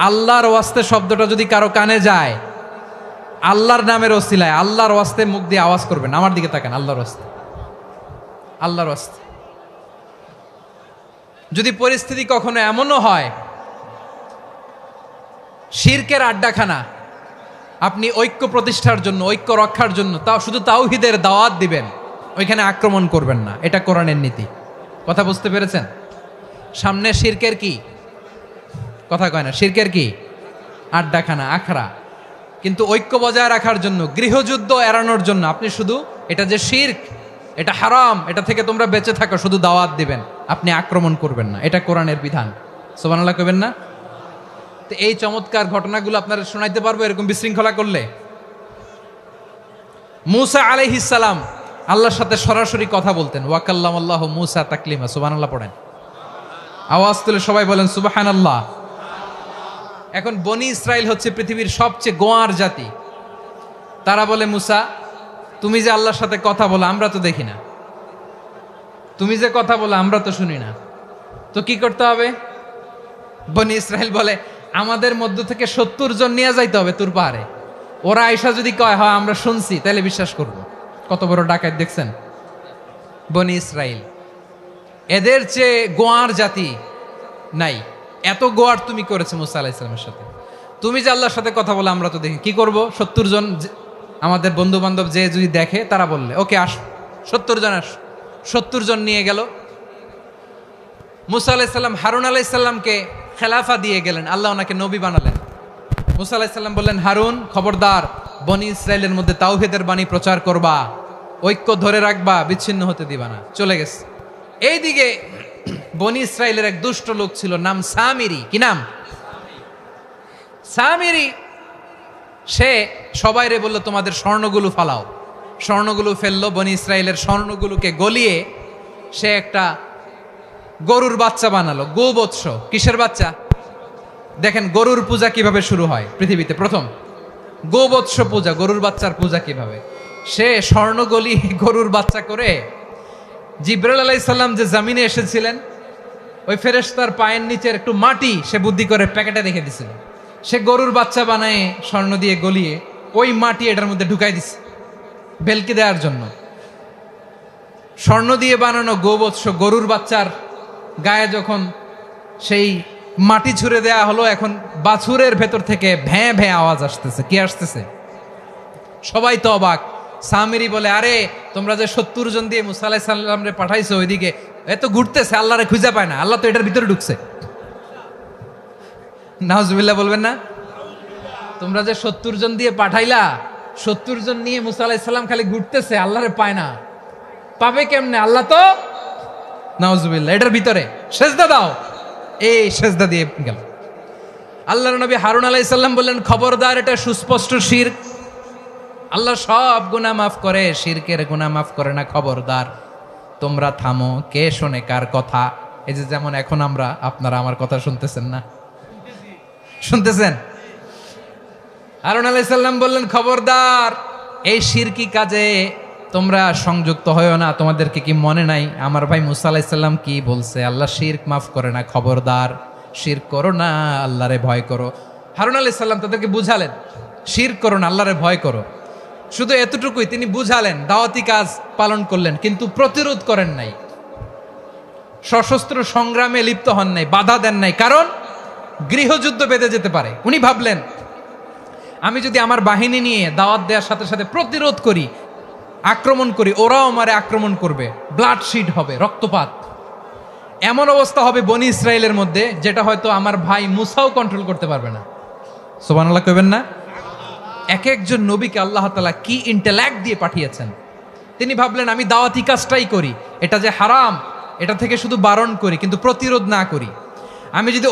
আল্লাহর ওয়াস্তে শব্দটা যদি কারো কানে যায়, আল্লাহর নামের ওসিলায় আল্লাহর ওয়াস্তে মুখ দিয়ে আওয়াজ করবেন। আমার দিকে তাকান, আল্লাহর ওয়াস্তে, আল্লাহর ওয়াস্তে। যদি পরিস্থিতি কখনো এমনও হয় শিরকের আড্ডাখানা, আপনি ঐক্য প্রতিষ্ঠার জন্য, ঐক্য রক্ষার জন্য তাও শুধু তাওহীদের দাওয়াত দিবেন, ওইখানে আক্রমণ করবেন না। এটা কোরআনের নীতি। কথা বুঝতে পেরেছেন? সামনে শিরকের কি কথা কয় না, শিরকের কি আড্ডাখানা, আখড়া। কিন্তু ঐক্য বজায় রাখার জন্য, গৃহযুদ্ধ এড়ানোর জন্য আপনি শুধু এটা যে শিরক, এটা হারাম, এটা থেকে তোমরা বেঁচে থাকো, শুধু দাওয়াত দিবেন, আপনি আক্রমণ করবেন না। এটা কোরআনের বিধান। সুবহানাল্লাহ কইবেন না? তো এই চমৎকার ঘটনাগুলো আপনারা শোনাইতে পারবো এরকম বিশৃঙ্খলা করলে। মূসা আলাইহিস সালাম আল্লাহর সাথে সরাসরি কথা বলতেন। ওয়াকাল্লামাল্লাহু মূসা তাকলিমা। সুবহানাল্লাহ পড়েন, আওয়াজ তুলে সবাই বলেন সুবহানাল্লাহ। এখন বনি ইসরাইল হচ্ছে পৃথিবীর সবচেয়ে গোয়ার জাতি। তারা বলে, মূসা তুমি যে আল্লাহর সাথে কথা বলো আমরা তো দেখি না, তুমি যে কথা বলো আমরা তো শুনি না, তো কি করতে হবে? বনি ইসরাইল বলে, আমাদের মধ্য থেকে 70 জন নিয়ে যাইতে হবে তুর পাহাড়ে। ওরা আয়সা যদি কয় হয় আমরা শুনছি, তাহলে বিশ্বাস করব। কত বড় ডাকাত দেখছেন বনি ইসরাইল। এদের চেয়ে গোয়ার জাতি নাই। এত গোয়ার তুমি করেছে মূসা আলাইহিস সালামের সাথে। তুমি যে আল্লাহর সাথে কথা বলে আমরা তো দেখি, কি করব? 70 জন আমাদের বন্ধু বান্ধব যে যদি দেখে, তারা বললে ওকে আস, 70 জন আস। 70 জন নিয়ে গেল। মূসা আলাইহিস সালাম হারুন আলাইহিস সালামকে খেলাফা দিয়ে গেলেন, আল্লাহ ওনাকে নবী বানালেন। মূসা আলাইহিস সালাম বললেন, হারুন খবরদার, বনি ইসরাইলের মধ্যে তাওহীদের বাণী প্রচার করবা, ঐক্য ধরে রাখবা, বিচ্ছিন্ন হতে দিবা না। চলে গেছে। এইদিকে বনি ইসরাইলের এক দুষ্ট লোক ছিল, নাম সামিরি। কি নাম? সামিরি। সে সবাইরে বলল, তোমাদের স্বর্ণগুলো ফালাও। স্বর্ণগুলো ফেললো। বনি ইসরাইলের স্বর্ণগুলোকে গলিয়ে সে একটা গরুর বাচ্চা বানালো। গোবৎস। কিসের বাচ্চা? দেখেন গরুর পূজা কিভাবে শুরু হয় পৃথিবীতে প্রথম। গোবৎস পূজা, গরুর বাচ্চার পূজা কিভাবে। সে স্বর্ণ গলি গরুর বাচ্চা করে, জিবরাইল আলাইহিস সালাম যে জমিনে এসেছিলেন, ওই ফেরেশতার পায়ের নিচের একটু মাটি সে বুদ্ধি করে প্যাকেটে রেখে দিছিল। সে গরুর বাচ্চা বানায় স্বর্ণ দিয়ে গলিয়ে ওই মাটি এটার মধ্যে ঢুকাই দিছে বেলকি দেওয়ার জন্য। স্বর্ণ দিয়ে বানানো গোবৎস গরুর বাচ্চার গায়ে যখন সেই মাটি ছুঁড়ে দেয়া হলো, এখন বাছুরের ভেতর থেকে ভ্যাঁ ভ্যাঁ আওয়াজ আসতেছে। কি আসতেছে? সবাই তো অবাক। সামিরি বলে, আরে তোমরা যে 70 জন দিয়ে মূসা আলাইহিস সালামরে পাঠাইছো, ওইদিকে এত ঘুরতেছে, আল্লাহরে খুঁজে পায় না, আল্লাহ তো এটার ভিতরে ঢুকছে। নাউজুবিল্লাহ বলবেন না? তোমরা যে 70 জন দিয়ে পাঠাইলা, 70 জন নিয়ে মূসা আলাইহিস সালাম খালি ঘুরতেছে, আল্লাহরে পায় না। পাবে কেমনে? আল্লাহ তো, নাউজুবিল্লাহ, এটার ভিতরে। সেজদা দাও। এই সেজদা দিয়ে গেল। আল্লাহর নবী হারুন আলাইহিস সালাম বললেন, খবরদার, এটা সুস্পষ্ট শিরক। আল্লাহ সব গুনাহ মাফ করে, শিরকের গুনাহ মাফ করে না, খবরদার তোমরা থামো। কে শোনে কার কথা? এই যে যেমন এখন আপনারা আমার কথা শুনতেছেন না? শুনতেছেন? হারুন আলাইহিস সালাম বললেন, খবরদার, এই শিরকি কাজে তোমরা সংযুক্ত হয়ো না। তোমাদেরকে কি মনে নাই আমার ভাই মুসা আলাইহিস সালাম কি বলছে? আল্লাহ শিরক মাফ করে না, খবরদার শিরক করো না, আল্লাহরে ভয় করো। হারুন আলাইহিস সালাম তাদেরকে বুঝালেন, শিরক করো না, আল্লাহরে ভয় করো। শুধু এতটুকুই তিনি বুঝালেন, দাওয়াতি কাজ পালন করলেন, কিন্তু প্রতিরোধ করেন নাই, সশস্ত্র সংগ্রামে লিপ্ত হন নাই, বাধা দেন নাই, কারণ গৃহযুদ্ধ বেঁধে যেতে পারে। উনি ভাবলেন, আমি যদি আমার বাহিনী নিয়ে দাওয়াত দেওয়ার সাথে সাথে প্রতিরোধ করি, আক্রমণ করি, ওরাও আমারে আক্রমণ করবে, ব্লাডশিড হবে, রক্তপাত, এমন অবস্থা হবে বনি ইসরায়েলের মধ্যে যেটা হয়তো আমার ভাই মুসাও কন্ট্রোল করতে পারবে না। সুবহানাল্লাহ কইবেন না? এক একজন নবীকে আল্লাহ তাআলা কি ইন্টেলেক্ট দিয়ে পাঠিয়েছেন। তিনি ভাবলেন, আমি দাওয়াতি কাজটাই করি, এটা যে হারাম এটা থেকে শুধু বারণ করি, কিন্তু প্রতিরোধ না করি। আমি যদি